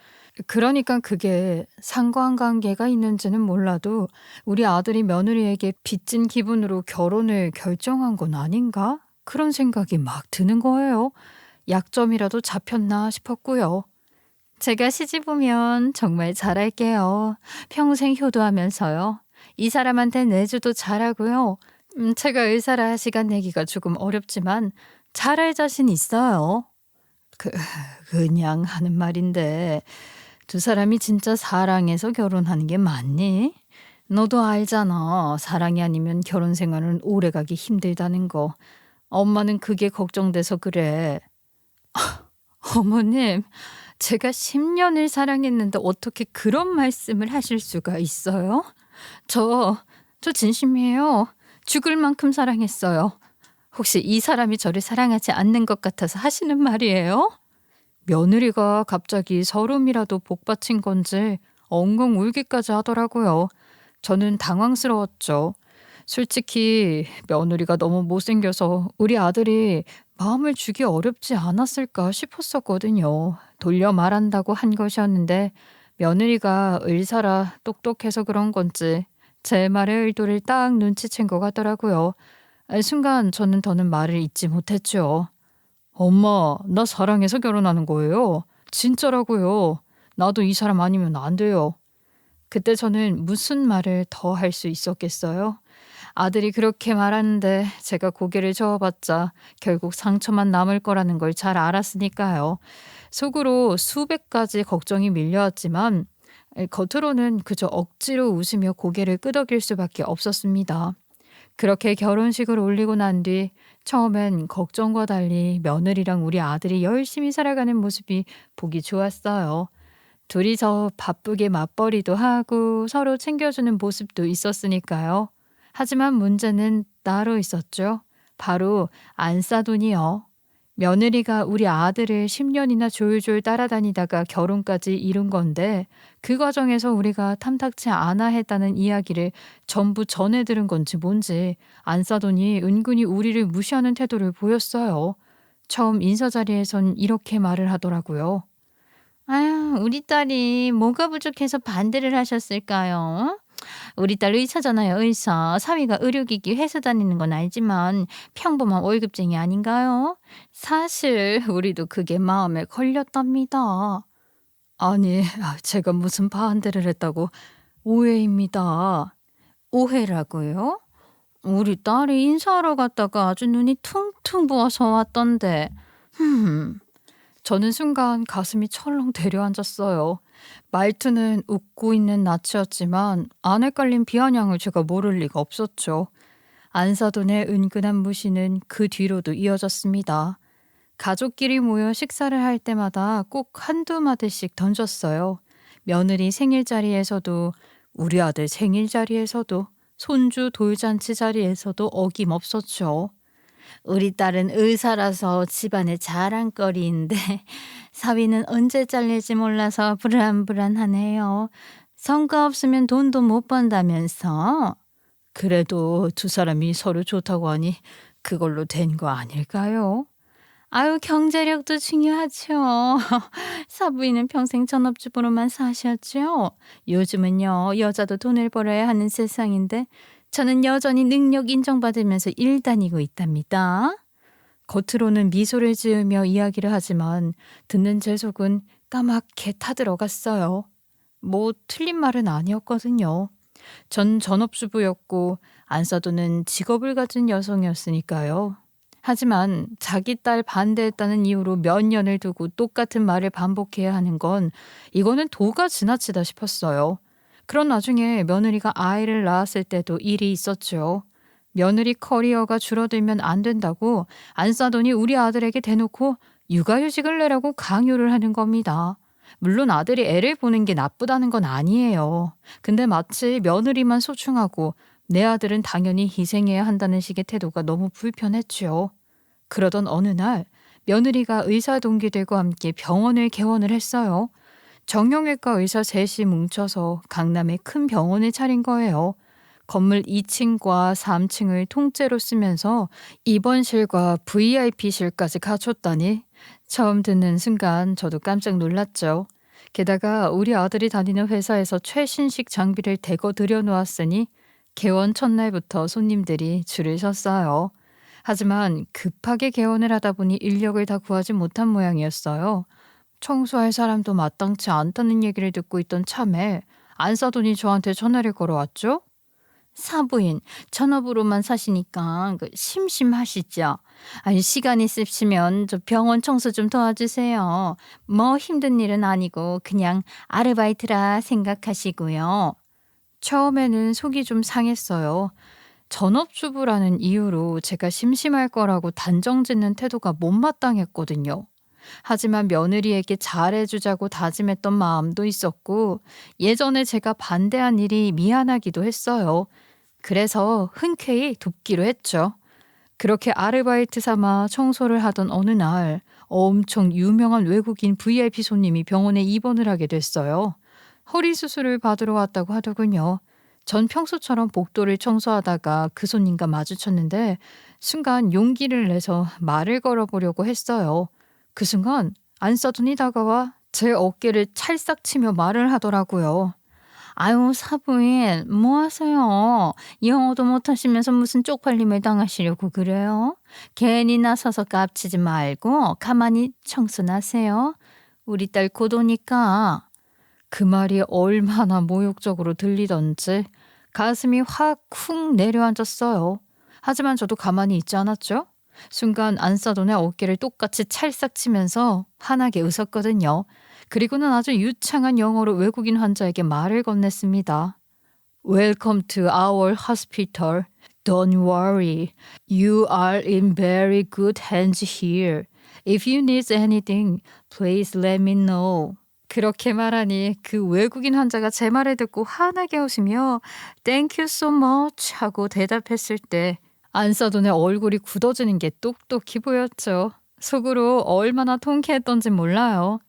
그러니까 그게 상관관계가 있는지는 몰라도 우리 아들이 며느리에게 빚진 기분으로 결혼을 결정한 건 아닌가? 그런 생각이 막 드는 거예요. 약점이라도 잡혔나 싶었고요. 제가 시집 오면 정말 잘할게요. 평생 효도하면서요. 이 사람한테 내주도 잘하고요. 제가 의사라 시간 내기가 조금 어렵지만 잘할 자신 있어요. 그, 그냥 하는 말인데 두 사람이 진짜 사랑해서 결혼하는 게 맞니? 너도 알잖아. 사랑이 아니면 결혼 생활은 오래가기 힘들다는 거. 엄마는 그게 걱정돼서 그래. 어머님, 제가 10년을 사랑했는데 어떻게 그런 말씀을 하실 수가 있어요? 저 진심이에요. 죽을 만큼 사랑했어요. 혹시 이 사람이 저를 사랑하지 않는 것 같아서 하시는 말이에요? 며느리가 갑자기 서름이라도 복받친 건지 엉엉 울기까지 하더라고요. 저는 당황스러웠죠. 솔직히 며느리가 너무 못생겨서 우리 아들이 마음을 주기 어렵지 않았을까 싶었었거든요. 돌려 말한다고 한 것이었는데 며느리가 의사라 똑똑해서 그런 건지 제 말의 의도를 딱 눈치챈 것 같더라고요. 순간 저는 더는 말을 잇지 못했죠. 엄마, 나 사랑해서 결혼하는 거예요. 진짜라고요. 나도 이 사람 아니면 안 돼요. 그때 저는 무슨 말을 더 할 수 있었겠어요? 아들이 그렇게 말하는데 제가 고개를 저어봤자 결국 상처만 남을 거라는 걸 잘 알았으니까요. 속으로 수백 가지 걱정이 밀려왔지만 겉으로는 그저 억지로 웃으며 고개를 끄덕일 수밖에 없었습니다. 그렇게 결혼식을 올리고 난 뒤 처음엔 걱정과 달리 며느리랑 우리 아들이 열심히 살아가는 모습이 보기 좋았어요. 둘이서 바쁘게 맞벌이도 하고 서로 챙겨주는 모습도 있었으니까요. 하지만 문제는 따로 있었죠. 바로 안싸돈이요. 며느리가 우리 아들을 10년이나 졸졸 따라다니다가 결혼까지 이룬 건데 그 과정에서 우리가 탐탁치 않아 했다는 이야기를 전부 전해 들은 건지 뭔지 안싸돈이 은근히 우리를 무시하는 태도를 보였어요. 처음 인사 자리에선 이렇게 말을 하더라고요. 아유, 우리 딸이 뭐가 부족해서 반대를 하셨을까요? 우리 딸 의사잖아요, 의사. 사위가 의료기기 회사 다니는 건 알지만 평범한 월급쟁이 아닌가요? 사실 우리도 그게 마음에 걸렸답니다. 아니, 제가 무슨 반대를 했다고. 오해입니다. 오해라고요? 우리 딸이 인사하러 갔다가 아주 눈이 퉁퉁 부어서 왔던데. 저는 순간 가슴이 철렁 내려앉았어요. 말투는 웃고 있는 낯이었지만 안에 깔린 비아냥을 제가 모를 리가 없었죠. 안사돈의 은근한 무시는 그 뒤로도 이어졌습니다. 가족끼리 모여 식사를 할 때마다 꼭 한두 마디씩 던졌어요. 며느리 생일 자리에서도, 우리 아들 생일 자리에서도, 손주 돌잔치 자리에서도 어김없었죠. 우리 딸은 의사라서 집안의 자랑거리인데 사위는 언제 잘릴지 몰라서 불안불안하네요. 성과 없으면 돈도 못 번다면서. 그래도 두 사람이 서로 좋다고 하니 그걸로 된 거 아닐까요? 아유, 경제력도 중요하죠. 사부인은 평생 전업주부로만 사셨죠. 요즘은요, 여자도 돈을 벌어야 하는 세상인데 저는 여전히 능력 인정받으면서 일 다니고 있답니다. 겉으로는 미소를 지으며 이야기를 하지만 듣는 제 속은 까맣게 타들어갔어요. 뭐 틀린 말은 아니었거든요. 전 전업주부였고 안사도는 직업을 가진 여성이었으니까요. 하지만 자기 딸 반대했다는 이유로 몇 년을 두고 똑같은 말을 반복해야 하는 건 이거는 도가 지나치다 싶었어요. 그런 와중에 며느리가 아이를 낳았을 때도 일이 있었죠. 며느리 커리어가 줄어들면 안 된다고 안사돈이 우리 아들에게 대놓고 육아휴직을 내라고 강요를 하는 겁니다. 물론 아들이 애를 보는 게 나쁘다는 건 아니에요. 근데 마치 며느리만 소중하고 내 아들은 당연히 희생해야 한다는 식의 태도가 너무 불편했죠. 그러던 어느 날 며느리가 의사 동기들과 함께 병원을 개원을 했어요. 정형외과 의사 셋이 뭉쳐서 강남에 큰 병원을 차린 거예요. 건물 2층과 3층을 통째로 쓰면서 입원실과 VIP실까지 갖췄다니. 처음 듣는 순간 저도 깜짝 놀랐죠. 게다가 우리 아들이 다니는 회사에서 최신식 장비를 대거 들여놓았으니 개원 첫날부터 손님들이 줄을 섰어요. 하지만 급하게 개원을 하다 보니 인력을 다 구하지 못한 모양이었어요. 청소할 사람도 마땅치 않다는 얘기를 듣고 있던 참에 안사돈이 저한테 전화를 걸어왔죠. 사부인, 전업으로만 사시니까 심심하시죠? 아니, 시간 있으시면 저 병원 청소 좀 도와주세요. 뭐 힘든 일은 아니고 그냥 아르바이트라 생각하시고요. 처음에는 속이 좀 상했어요. 전업주부라는 이유로 제가 심심할 거라고 단정짓는 태도가 못마땅했거든요. 하지만 며느리에게 잘해주자고 다짐했던 마음도 있었고 예전에 제가 반대한 일이 미안하기도 했어요. 그래서 흔쾌히 돕기로 했죠. 그렇게 아르바이트 삼아 청소를 하던 어느 날 엄청 유명한 외국인 VIP 손님이 병원에 입원을 하게 됐어요. 허리 수술을 받으러 왔다고 하더군요. 전 평소처럼 복도를 청소하다가 그 손님과 마주쳤는데 순간 용기를 내서 말을 걸어보려고 했어요. 그 순간 안사돈이 다가와 제 어깨를 찰싹 치며 말을 하더라고요. 아유, 사부인, 뭐 하세요? 영어도 못하시면서 무슨 쪽팔림을 당하시려고 그래요? 괜히 나서서 깝치지 말고 가만히 청소나 하세요. 우리 딸 곧 오니까. 그 말이 얼마나 모욕적으로 들리던지 가슴이 확 쿵 내려앉았어요. 하지만 저도 가만히 있지 않았죠. 순간 안사돈의 어깨를 똑같이 찰싹 치면서 환하게 웃었거든요. 그리고는 아주 유창한 영어로 외국인 환자에게 말을 건넸습니다. Welcome to our hospital. Don't worry. You are in very good hands here. If you need anything, please let me know. 그렇게 말하니 그 외국인 환자가 제 말을 듣고 환하게 웃으며 Thank you so much 하고 대답했을 때 안사돈의 얼굴이 굳어지는 게 똑똑히 보였죠. 속으로 얼마나 통쾌했던지 몰라요.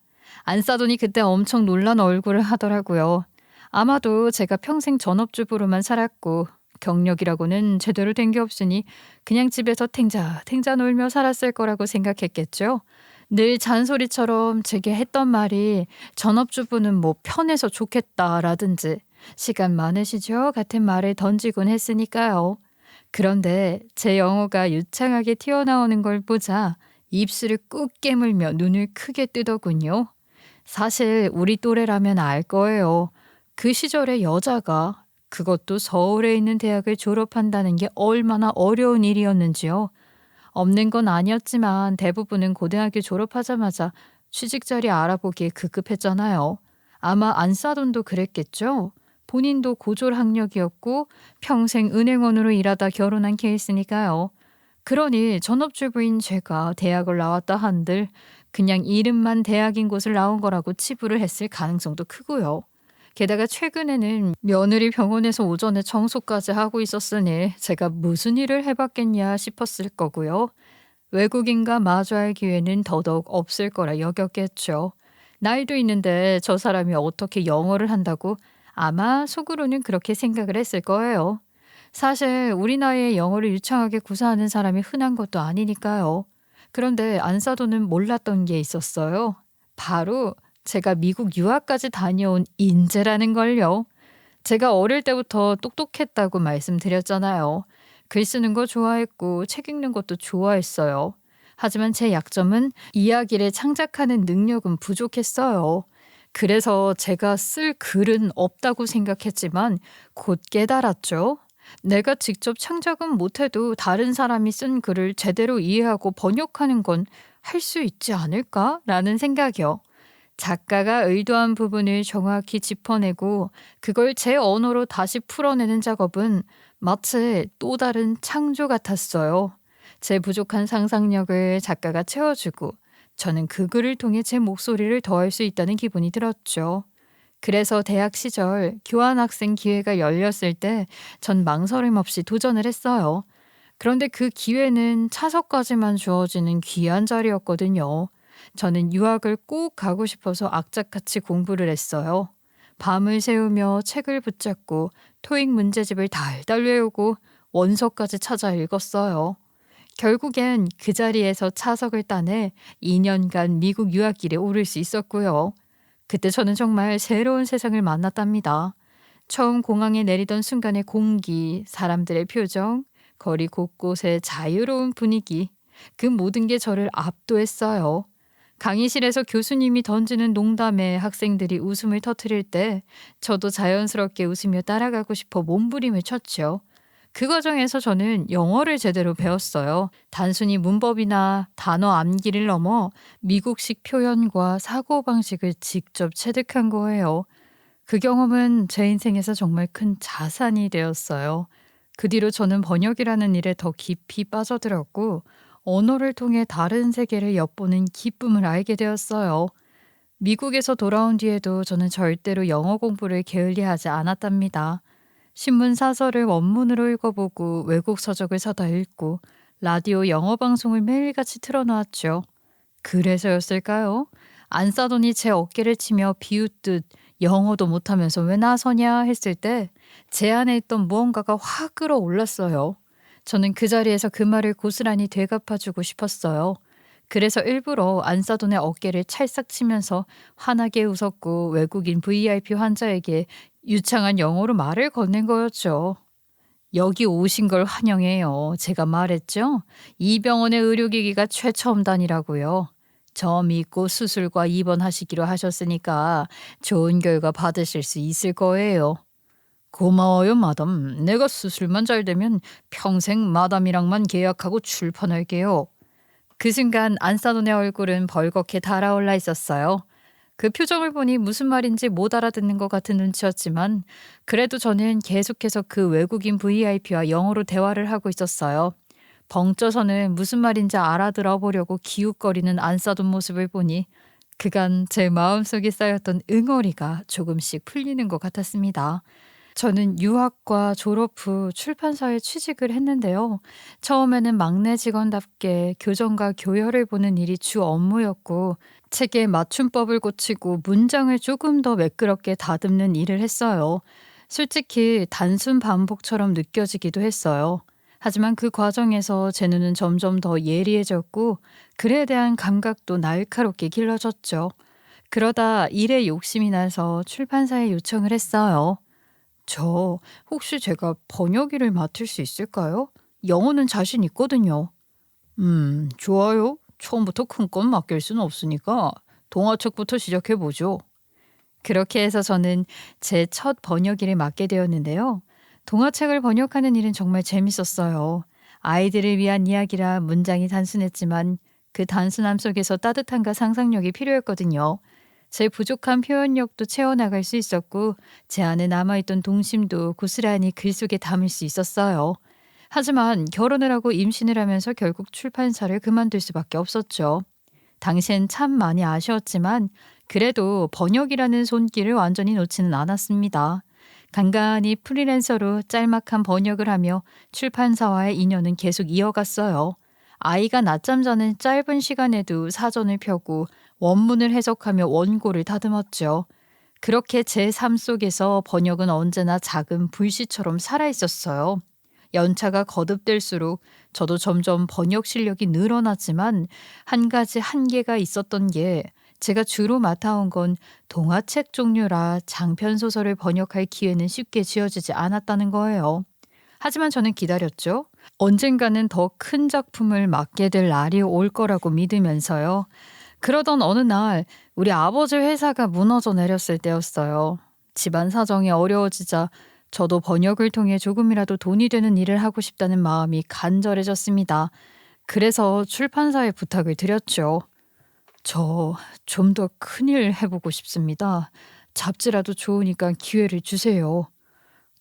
안사돈이 그때 엄청 놀란 얼굴을 하더라고요. 아마도 제가 평생 전업주부로만 살았고 경력이라고는 제대로 된 게 없으니 그냥 집에서 탱자 놀며 살았을 거라고 생각했겠죠. 늘 잔소리처럼 제게 했던 말이 전업주부는 뭐 편해서 좋겠다라든지 시간 많으시죠? 같은 말을 던지곤 했으니까요. 그런데 제 영어가 유창하게 튀어나오는 걸 보자 입술을 꾹 깨물며 눈을 크게 뜨더군요. 사실 우리 또래라면 알 거예요. 그 시절에 여자가 그것도 서울에 있는 대학을 졸업한다는 게 얼마나 어려운 일이었는지요. 없는 건 아니었지만 대부분은 고등학교 졸업하자마자 취직 자리 알아보기에 급급했잖아요. 아마 안사돈도 그랬겠죠? 본인도 고졸 학력이었고 평생 은행원으로 일하다 결혼한 케이스니까요. 그러니 전업주부인 제가 대학을 나왔다 한들 그냥 이름만 대학인 곳을 나온 거라고 치부를 했을 가능성도 크고요. 게다가 최근에는 며느리 병원에서 오전에 청소까지 하고 있었으니 제가 무슨 일을 해봤겠냐 싶었을 거고요. 외국인과 마주할 기회는 더더욱 없을 거라 여겼겠죠. 나이도 있는데 저 사람이 어떻게 영어를 한다고 아마 속으로는 그렇게 생각을 했을 거예요. 사실 우리 나이에 영어를 유창하게 구사하는 사람이 흔한 것도 아니니까요. 그런데 안사도는 몰랐던 게 있었어요. 바로 제가 미국 유학까지 다녀온 인재라는 걸요. 제가 어릴 때부터 똑똑했다고 말씀드렸잖아요. 글 쓰는 거 좋아했고 책 읽는 것도 좋아했어요. 하지만 제 약점은 이야기를 창작하는 능력은 부족했어요. 그래서 제가 쓸 글은 없다고 생각했지만 곧 깨달았죠. 내가 직접 창작은 못해도 다른 사람이 쓴 글을 제대로 이해하고 번역하는 건 할 수 있지 않을까라는 생각이요. 작가가 의도한 부분을 정확히 짚어내고 그걸 제 언어로 다시 풀어내는 작업은 마치 또 다른 창조 같았어요. 제 부족한 상상력을 작가가 채워주고 저는 그 글을 통해 제 목소리를 더할 수 있다는 기분이 들었죠. 그래서 대학 시절 교환학생 기회가 열렸을 때 전 망설임 없이 도전을 했어요. 그런데 그 기회는 차석까지만 주어지는 귀한 자리였거든요. 저는 유학을 꼭 가고 싶어서 악착같이 공부를 했어요. 밤을 새우며 책을 붙잡고 토익 문제집을 달달 외우고 원서까지 찾아 읽었어요. 결국엔 그 자리에서 차석을 따내 2년간 미국 유학길에 오를 수 있었고요. 그때 저는 정말 새로운 세상을 만났답니다. 처음 공항에 내리던 순간의 공기, 사람들의 표정, 거리 곳곳의 자유로운 분위기, 그 모든 게 저를 압도했어요. 강의실에서 교수님이 던지는 농담에 학생들이 웃음을 터뜨릴 때 저도 자연스럽게 웃으며 따라가고 싶어 몸부림을 쳤죠. 그 과정에서 저는 영어를 제대로 배웠어요. 단순히 문법이나 단어 암기를 넘어 미국식 표현과 사고방식을 직접 체득한 거예요. 그 경험은 제 인생에서 정말 큰 자산이 되었어요. 그 뒤로 저는 번역이라는 일에 더 깊이 빠져들었고 언어를 통해 다른 세계를 엿보는 기쁨을 알게 되었어요. 미국에서 돌아온 뒤에도 저는 절대로 영어 공부를 게을리하지 않았답니다. 신문 사설을 원문으로 읽어보고 외국 서적을 사다 읽고 라디오 영어 방송을 매일같이 틀어놓았죠. 그래서였을까요? 안 싸더니 제 어깨를 치며 비웃듯 영어도 못하면서 왜 나서냐 했을 때 제 안에 있던 무언가가 확 끌어올랐어요. 저는 그 자리에서 그 말을 고스란히 되갚아주고 싶었어요. 그래서 일부러 안사돈의 어깨를 찰싹 치면서 환하게 웃었고 외국인 VIP 환자에게 유창한 영어로 말을 건넨 거였죠. 여기 오신 걸 환영해요. 제가 말했죠? 이 병원의 의료기기가 최첨단이라고요. 저 믿고 수술과 입원하시기로 하셨으니까 좋은 결과 받으실 수 있을 거예요. 고마워요, 마담. 내가 수술만 잘 되면 평생 마담이랑만 계약하고 출판할게요. 그 순간 안사돈의 얼굴은 벌겋게 달아올라 있었어요. 그 표정을 보니 무슨 말인지 못 알아듣는 것 같은 눈치였지만 그래도 저는 계속해서 그 외국인 VIP와 영어로 대화를 하고 있었어요. 벙쪄서는 무슨 말인지 알아들어 보려고 기웃거리는 안사돈 모습을 보니 그간 제 마음속에 쌓였던 응어리가 조금씩 풀리는 것 같았습니다. 저는 유학과 졸업 후 출판사에 취직을 했는데요. 처음에는 막내 직원답게 교정과 교열을 보는 일이 주 업무였고 책의 맞춤법을 고치고 문장을 조금 더 매끄럽게 다듬는 일을 했어요. 솔직히 단순 반복처럼 느껴지기도 했어요. 하지만 그 과정에서 제 눈은 점점 더 예리해졌고 글에 대한 감각도 날카롭게 길러졌죠. 그러다 일에 욕심이 나서 출판사에 요청을 했어요. 저 혹시 제가 번역 일을 맡을 수 있을까요? 영어는 자신 있거든요. 좋아요. 처음부터 큰 건 맡길 수는 없으니까 동화책부터 시작해보죠. 그렇게 해서 저는 제 첫 번역 일을 맡게 되었는데요. 동화책을 번역하는 일은 정말 재밌었어요. 아이들을 위한 이야기라 문장이 단순했지만 그 단순함 속에서 따뜻함과 상상력이 필요했거든요. 제 부족한 표현력도 채워나갈 수 있었고 제 안에 남아있던 동심도 고스란히 글 속에 담을 수 있었어요. 하지만 결혼을 하고 임신을 하면서 결국 출판사를 그만둘 수밖에 없었죠. 당시엔 참 많이 아쉬웠지만 그래도 번역이라는 손길을 완전히 놓지는 않았습니다. 간간히 프리랜서로 짤막한 번역을 하며 출판사와의 인연은 계속 이어갔어요. 아이가 낮잠 자는 짧은 시간에도 사전을 펴고 원문을 해석하며 원고를 다듬었죠. 그렇게 제 삶 속에서 번역은 언제나 작은 불씨처럼 살아있었어요. 연차가 거듭될수록 저도 점점 번역 실력이 늘어났지만 한 가지 한계가 있었던 게 제가 주로 맡아온 건 동화책 종류라 장편 소설을 번역할 기회는 쉽게 지어지지 않았다는 거예요. 하지만 저는 기다렸죠. 언젠가는 더 큰 작품을 맡게 될 날이 올 거라고 믿으면서요. 그러던 어느 날 우리 아버지 회사가 무너져 내렸을 때였어요. 집안 사정이 어려워지자 저도 번역을 통해 조금이라도 돈이 되는 일을 하고 싶다는 마음이 간절해졌습니다. 그래서 출판사에 부탁을 드렸죠. 저 좀 더 큰일 해보고 싶습니다. 잡지라도 좋으니까 기회를 주세요.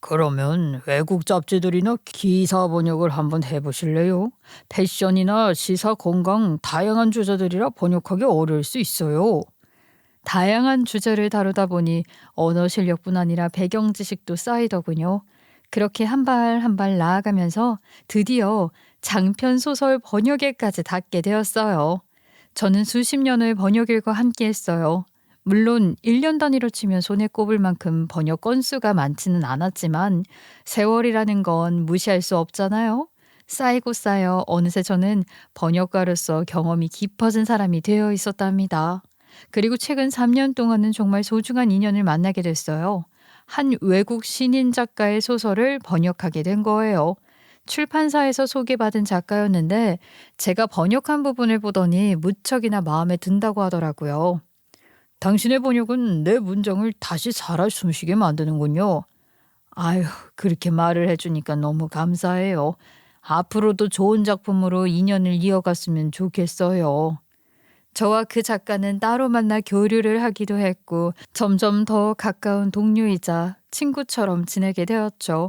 그러면 외국 잡지들이나 기사 번역을 한번 해보실래요? 패션이나 시사, 건강, 다양한 주제들이라 번역하기 어려울 수 있어요. 다양한 주제를 다루다 보니 언어 실력뿐 아니라 배경 지식도 쌓이더군요. 그렇게 한 발 한 발 나아가면서 드디어 장편 소설 번역에까지 닿게 되었어요. 저는 수십 년을 번역 일과 함께 했어요. 물론 1년 단위로 치면 손에 꼽을 만큼 번역 건수가 많지는 않았지만 세월이라는 건 무시할 수 없잖아요. 쌓이고 쌓여 어느새 저는 번역가로서 경험이 깊어진 사람이 되어 있었답니다. 그리고 최근 3년 동안은 정말 소중한 인연을 만나게 됐어요. 한 외국 신인 작가의 소설을 번역하게 된 거예요. 출판사에서 소개받은 작가였는데 제가 번역한 부분을 보더니 무척이나 마음에 든다고 하더라고요. 당신의 번역은 내 문장을 다시 살아 숨쉬게 만드는군요. 아유, 그렇게 말을 해주니까 너무 감사해요. 앞으로도 좋은 작품으로 인연을 이어갔으면 좋겠어요. 저와 그 작가는 따로 만나 교류를 하기도 했고 점점 더 가까운 동료이자 친구처럼 지내게 되었죠.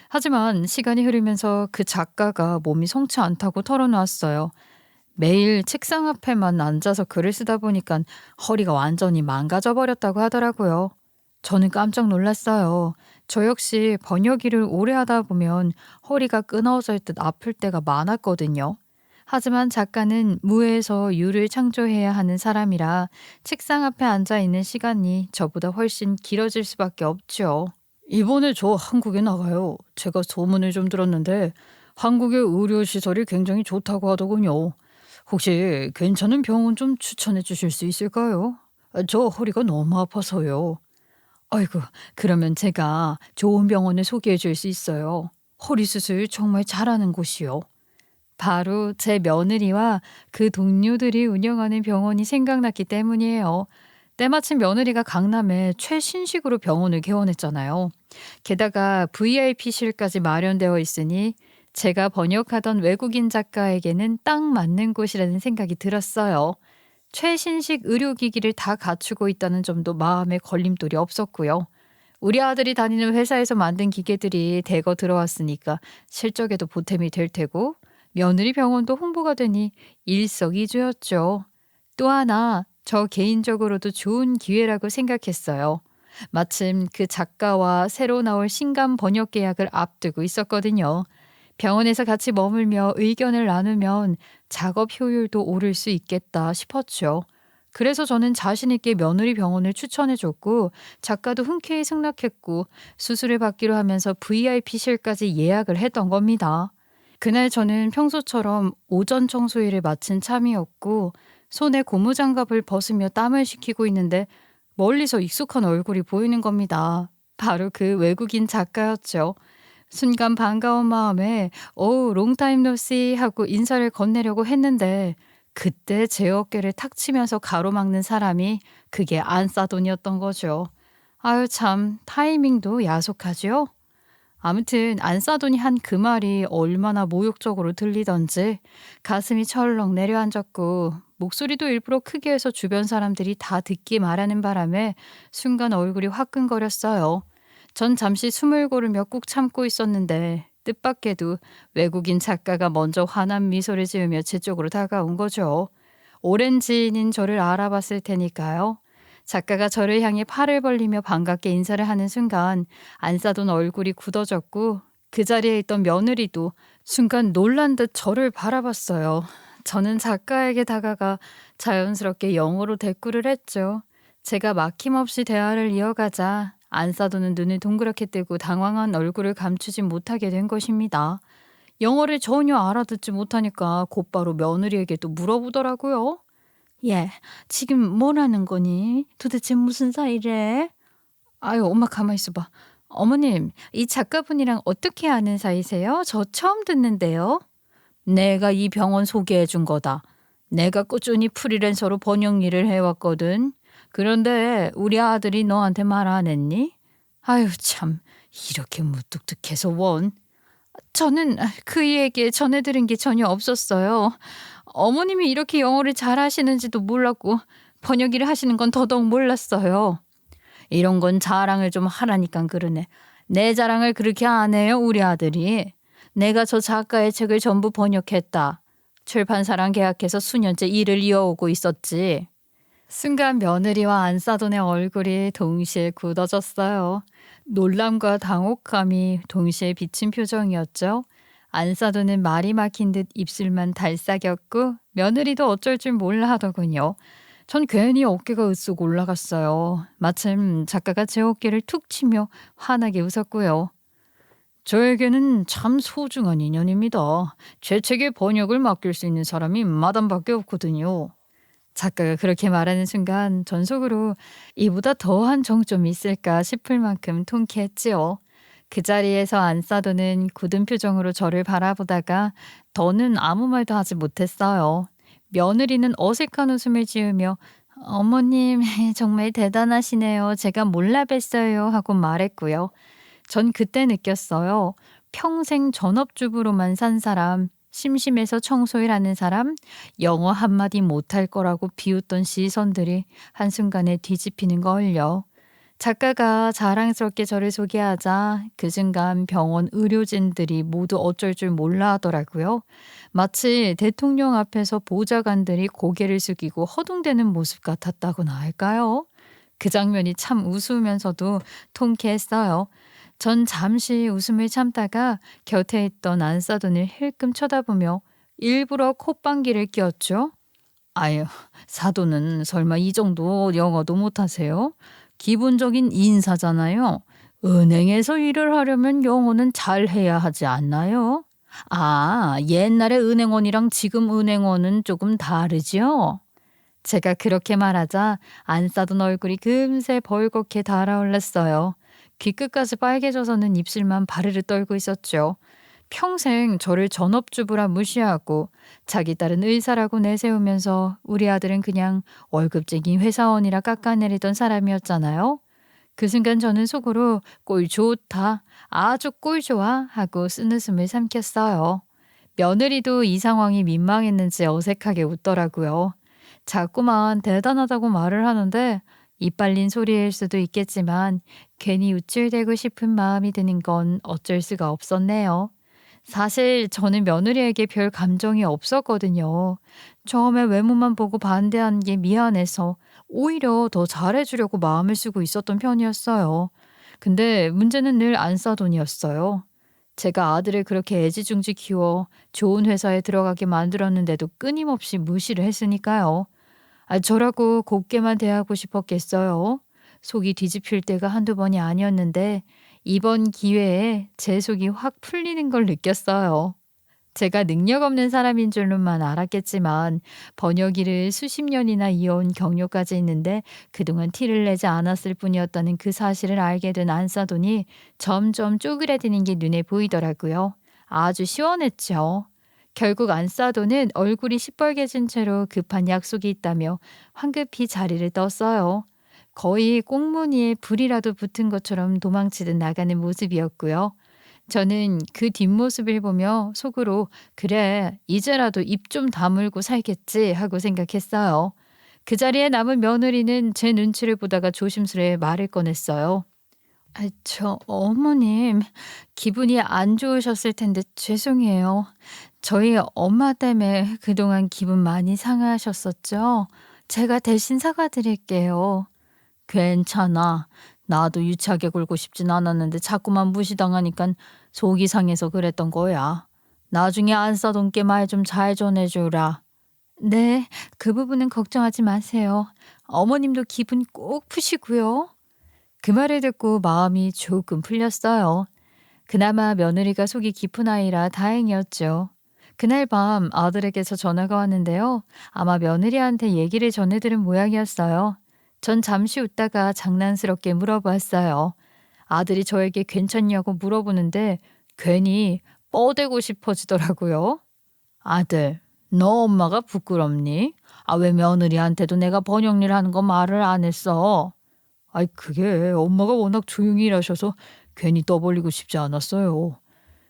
하지만 시간이 흐르면서 그 작가가 몸이 성치 않다고 털어놨어요. 매일 책상 앞에만 앉아서 글을 쓰다 보니까 허리가 완전히 망가져 버렸다고 하더라고요. 저는 깜짝 놀랐어요. 저 역시 번역 일을 오래 하다 보면 허리가 끊어질 듯 아플 때가 많았거든요. 하지만 작가는 무에서 유를 창조해야 하는 사람이라 책상 앞에 앉아 있는 시간이 저보다 훨씬 길어질 수밖에 없죠. 이번에 저 한국에 나가요. 제가 소문을 좀 들었는데 한국의 의료시설이 굉장히 좋다고 하더군요. 혹시 괜찮은 병원 좀 추천해 주실 수 있을까요? 저 허리가 너무 아파서요. 아이고, 그러면 제가 좋은 병원을 소개해 줄 수 있어요. 허리 수술 정말 잘하는 곳이요. 바로 제 며느리와 그 동료들이 운영하는 병원이 생각났기 때문이에요. 때마침 며느리가 강남에 최신식으로 병원을 개원했잖아요. 게다가 VIP실까지 마련되어 있으니 제가 번역하던 외국인 작가에게는 딱 맞는 곳이라는 생각이 들었어요. 최신식 의료기기를 다 갖추고 있다는 점도 마음에 걸림돌이 없었고요. 우리 아들이 다니는 회사에서 만든 기계들이 대거 들어왔으니까 실적에도 보탬이 될 테고 며느리 병원도 홍보가 되니 일석이조였죠. 또 하나 저 개인적으로도 좋은 기회라고 생각했어요. 마침 그 작가와 새로 나올 신간 번역 계약을 앞두고 있었거든요. 병원에서 같이 머물며 의견을 나누면 작업 효율도 오를 수 있겠다 싶었죠. 그래서 저는 자신 있게 며느리 병원을 추천해줬고 작가도 흔쾌히 승낙했고 수술을 받기로 하면서 VIP실까지 예약을 했던 겁니다. 그날 저는 평소처럼 오전 청소일을 마친 참이었고 손에 고무장갑을 벗으며 땀을 식히고 있는데 멀리서 익숙한 얼굴이 보이는 겁니다. 바로 그 외국인 작가였죠. 순간 반가운 마음에 롱타임 노씨 하고 인사를 건네려고 했는데 그때 제 어깨를 탁 치면서 가로막는 사람이 그게 안사돈이었던 거죠. 아유 참 타이밍도 야속하지요? 아무튼 안사돈이 한 그 말이 얼마나 모욕적으로 들리던지 가슴이 철렁 내려앉았고 목소리도 일부러 크게 해서 주변 사람들이 다 듣기 말하는 바람에 순간 얼굴이 화끈거렸어요. 전 잠시 숨을 고르며 꾹 참고 있었는데 뜻밖에도 외국인 작가가 먼저 환한 미소를 지으며 제 쪽으로 다가온 거죠. 오랜 지인인 저를 알아봤을 테니까요. 작가가 저를 향해 팔을 벌리며 반갑게 인사를 하는 순간 안싸돈 얼굴이 굳어졌고 그 자리에 있던 며느리도 순간 놀란 듯 저를 바라봤어요. 저는 작가에게 다가가 자연스럽게 영어로 대꾸를 했죠. 제가 막힘없이 대화를 이어가자 안싸돈은 눈을 동그랗게 뜨고 당황한 얼굴을 감추지 못하게 된 것입니다. 영어를 전혀 알아듣지 못하니까 곧바로 며느리에게 또 물어보더라고요. 예, 지금 뭐라는 거니? 도대체 무슨 사이래? 아유, 엄마 가만히 있어봐. 어머님, 이 작가분이랑 어떻게 아는 사이세요? 저 처음 듣는데요. 내가 이 병원 소개해 준 거다. 내가 꾸준히 프리랜서로 번역 일을 해왔거든. 그런데 우리 아들이 너한테 말 안 했니? 아유, 참, 이렇게 무뚝뚝해서 원. 저는 그 얘기 전해 들은 게 전혀 없었어요. 어머님이 이렇게 영어를 잘하시는지도 몰랐고 번역 일을 하시는 건 더더욱 몰랐어요. 이런 건 자랑을 좀 하라니까 그러네. 내 자랑을 그렇게 안 해요, 우리 아들이. 내가 저 작가의 책을 전부 번역했다. 출판사랑 계약해서 수년째 일을 이어오고 있었지. 순간 며느리와 안사돈의 얼굴이 동시에 굳어졌어요. 놀람과 당혹감이 동시에 비친 표정이었죠. 안사돈은 말이 막힌 듯 입술만 달싹였고 며느리도 어쩔 줄 몰라 하더군요. 전 괜히 어깨가 으쓱 올라갔어요. 마침 작가가 제 어깨를 툭 치며 환하게 웃었고요. 저에게는 참 소중한 인연입니다. 제 책의 번역을 맡길 수 있는 사람이 마담밖에 없거든요. 작가가 그렇게 말하는 순간 전 속으로 이보다 더한 정점이 있을까 싶을 만큼 통쾌했지요. 그 자리에서 안사돈은 굳은 표정으로 저를 바라보다가 더는 아무 말도 하지 못했어요. 며느리는 어색한 웃음을 지으며 어머님 정말 대단하시네요. 제가 몰라 뵀어요 하고 말했고요. 전 그때 느꼈어요. 평생 전업주부로만 산 사람, 심심해서 청소일 하는 사람, 영어 한마디 못할 거라고 비웃던 시선들이 한순간에 뒤집히는 걸요. 작가가 자랑스럽게 저를 소개하자 그 순간 병원 의료진들이 모두 어쩔 줄 몰라 하더라고요. 마치 대통령 앞에서 보좌관들이 고개를 숙이고 허둥대는 모습 같았다고나 할까요? 그 장면이 참 우스우면서도 통쾌했어요. 전 잠시 웃음을 참다가 곁에 있던 안사돈을 힐끔 쳐다보며 일부러 콧방귀를 뀌었죠. 아유, 사돈은 설마 이 정도 영어도 못하세요? 기본적인 인사잖아요. 은행에서 일을 하려면 영어는 잘해야 하지 않나요? 아, 옛날의 은행원이랑 지금 은행원은 조금 다르지요? 제가 그렇게 말하자 안사돈 얼굴이 금세 벌겋게 달아올랐어요. 귀끝까지 빨개져서는 입술만 바르르 떨고 있었죠. 평생 저를 전업주부라 무시하고 자기 딸은 의사라고 내세우면서 우리 아들은 그냥 월급쟁이 회사원이라 깎아내리던 사람이었잖아요. 그 순간 저는 속으로 꼴 좋다, 아주 꼴 좋아 하고 쓴웃음을 삼켰어요. 며느리도 이 상황이 민망했는지 어색하게 웃더라고요. 자꾸만 대단하다고 말을 하는데 입 발린 소리일 수도 있겠지만 괜히 우쭐대고 싶은 마음이 드는 건 어쩔 수가 없었네요. 사실 저는 며느리에게 별 감정이 없었거든요. 처음에 외모만 보고 반대한 게 미안해서 오히려 더 잘해주려고 마음을 쓰고 있었던 편이었어요. 근데 문제는 늘 안사돈이었어요. 제가 아들을 그렇게 애지중지 키워 좋은 회사에 들어가게 만들었는데도 끊임없이 무시를 했으니까요. 저라고 곱게만 대하고 싶었겠어요. 속이 뒤집힐 때가 한두 번이 아니었는데 이번 기회에 제 속이 확 풀리는 걸 느꼈어요. 제가 능력 없는 사람인 줄로만 알았겠지만 번역 일을 수십 년이나 이어온 경력까지 있는데 그동안 티를 내지 않았을 뿐이었다는 그 사실을 알게 된 안사돈이 점점 쪼그라드는 게 눈에 보이더라고요. 아주 시원했죠. 결국 안사도는 얼굴이 시뻘개진 채로 급한 약속이 있다며 황급히 자리를 떴어요. 거의 꽁무니에 불이라도 붙은 것처럼 도망치듯 나가는 모습이었고요. 저는 그 뒷모습을 보며 속으로 그래, 이제라도 입 좀 다물고 살겠지 하고 생각했어요. 그 자리에 남은 며느리는 제 눈치를 보다가 조심스레 말을 꺼냈어요. 저 어머님 기분이 안 좋으셨을 텐데 죄송해요. 저희 엄마 때문에 그동안 기분 많이 상하셨었죠? 제가 대신 사과드릴게요. 괜찮아. 나도 유치하게 굴고 싶진 않았는데 자꾸만 무시당하니까 속이 상해서 그랬던 거야. 나중에 안사돈께 말 좀 잘 전해주라. 네, 그 부분은 걱정하지 마세요. 어머님도 기분 꼭 푸시고요. 그 말을 듣고 마음이 조금 풀렸어요. 그나마 며느리가 속이 깊은 아이라 다행이었죠. 그날 밤 아들에게서 전화가 왔는데요. 아마 며느리한테 얘기를 전해들은 모양이었어요. 전 잠시 웃다가 장난스럽게 물어봤어요. 아들이 저에게 괜찮냐고 물어보는데 괜히 뻐대고 싶어지더라고요. 아들, 너 엄마가 부끄럽니? 왜 며느리한테도 내가 번역일 하는 거 말을 안 했어? 그게 엄마가 워낙 조용히 일하셔서 괜히 떠벌리고 싶지 않았어요.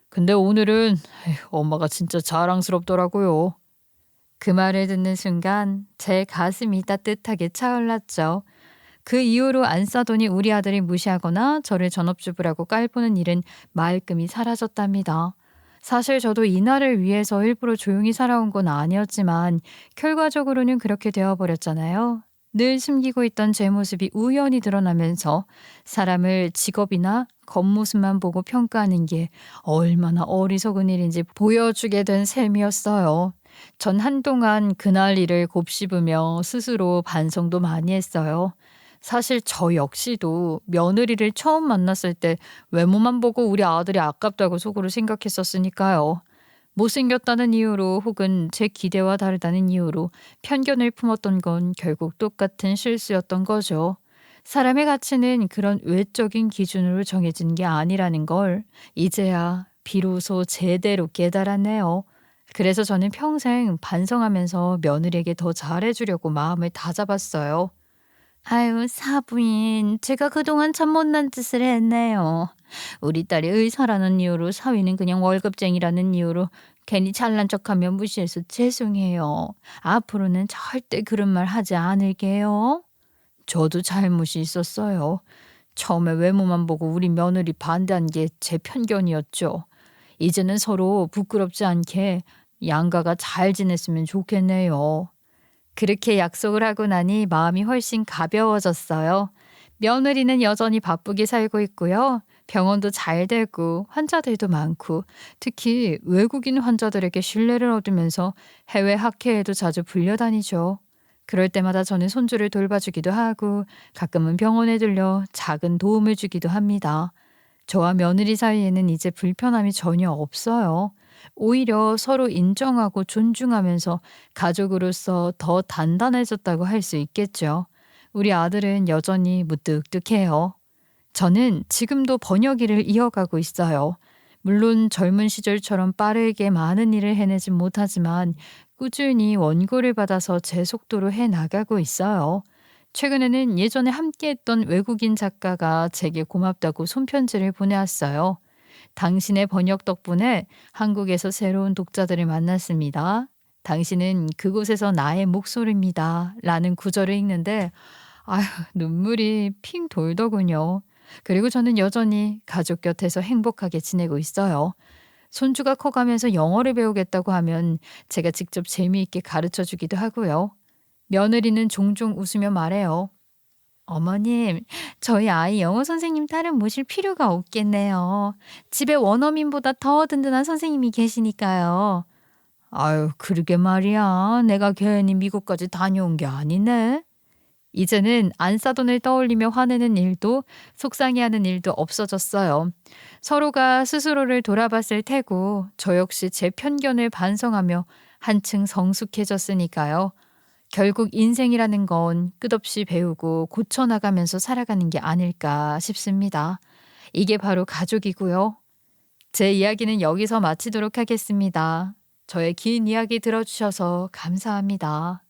근데 오늘은 엄마가 진짜 자랑스럽더라고요. 그 말을 듣는 순간 제 가슴이 따뜻하게 차올랐죠. 그 이후로 안사돈이 우리 아들이 무시하거나 저를 전업주부라고 깔보는 일은 말끔히 사라졌답니다. 사실 저도 이날을 위해서 일부러 조용히 살아온 건 아니었지만 결과적으로는 그렇게 되어버렸잖아요. 늘 숨기고 있던 제 모습이 우연히 드러나면서 사람을 직업이나 겉모습만 보고 평가하는 게 얼마나 어리석은 일인지 보여주게 된 셈이었어요. 전 한동안 그날 일을 곱씹으며 스스로 반성도 많이 했어요. 사실 저 역시도 며느리를 처음 만났을 때 외모만 보고 우리 아들이 아깝다고 속으로 생각했었으니까요. 못생겼다는 이유로 혹은 제 기대와 다르다는 이유로 편견을 품었던 건 결국 똑같은 실수였던 거죠. 사람의 가치는 그런 외적인 기준으로 정해진 게 아니라는 걸 이제야 비로소 제대로 깨달았네요. 그래서 저는 평생 반성하면서 며느리에게 더 잘해주려고 마음을 다잡았어요. 아유, 사부인, 제가 그동안 참 못난 짓을 했네요. 우리 딸이 의사라는 이유로, 사위는 그냥 월급쟁이라는 이유로 괜히 잘난 척하며 무시해서 죄송해요. 앞으로는 절대 그런 말 하지 않을게요. 저도 잘못이 있었어요. 처음에 외모만 보고 우리 며느리 반대한 게 제 편견이었죠. 이제는 서로 부끄럽지 않게 양가가 잘 지냈으면 좋겠네요. 그렇게 약속을 하고 나니 마음이 훨씬 가벼워졌어요. 며느리는 여전히 바쁘게 살고 있고요. 병원도 잘 되고 환자들도 많고 특히 외국인 환자들에게 신뢰를 얻으면서 해외 학회에도 자주 불려다니죠. 그럴 때마다 저는 손주를 돌봐주기도 하고 가끔은 병원에 들려 작은 도움을 주기도 합니다. 저와 며느리 사이에는 이제 불편함이 전혀 없어요. 오히려 서로 인정하고 존중하면서 가족으로서 더 단단해졌다고 할 수 있겠죠. 우리 아들은 여전히 무뚝뚝해요. 저는 지금도 번역 일을 이어가고 있어요. 물론 젊은 시절처럼 빠르게 많은 일을 해내진 못하지만 꾸준히 원고를 받아서 제 속도로 해나가고 있어요. 최근에는 예전에 함께했던 외국인 작가가 제게 고맙다고 손편지를 보내왔어요. 당신의 번역 덕분에 한국에서 새로운 독자들을 만났습니다. 당신은 그곳에서 나의 목소리입니다. 라는 구절을 읽는데 아휴, 눈물이 핑 돌더군요. 그리고 저는 여전히 가족 곁에서 행복하게 지내고 있어요. 손주가 커가면서 영어를 배우겠다고 하면 제가 직접 재미있게 가르쳐 주기도 하고요. 며느리는 종종 웃으며 말해요. 어머님, 저희 아이 영어 선생님 따로 모실 필요가 없겠네요. 집에 원어민보다 더 든든한 선생님이 계시니까요. 아유, 그러게 말이야. 내가 괜히 미국까지 다녀온 게 아니네. 이제는 안사돈을 떠올리며 화내는 일도 속상해하는 일도 없어졌어요. 서로가 스스로를 돌아봤을 테고 저 역시 제 편견을 반성하며 한층 성숙해졌으니까요. 결국 인생이라는 건 끝없이 배우고 고쳐나가면서 살아가는 게 아닐까 싶습니다. 이게 바로 가족이고요. 제 이야기는 여기서 마치도록 하겠습니다. 저의 긴 이야기 들어주셔서 감사합니다.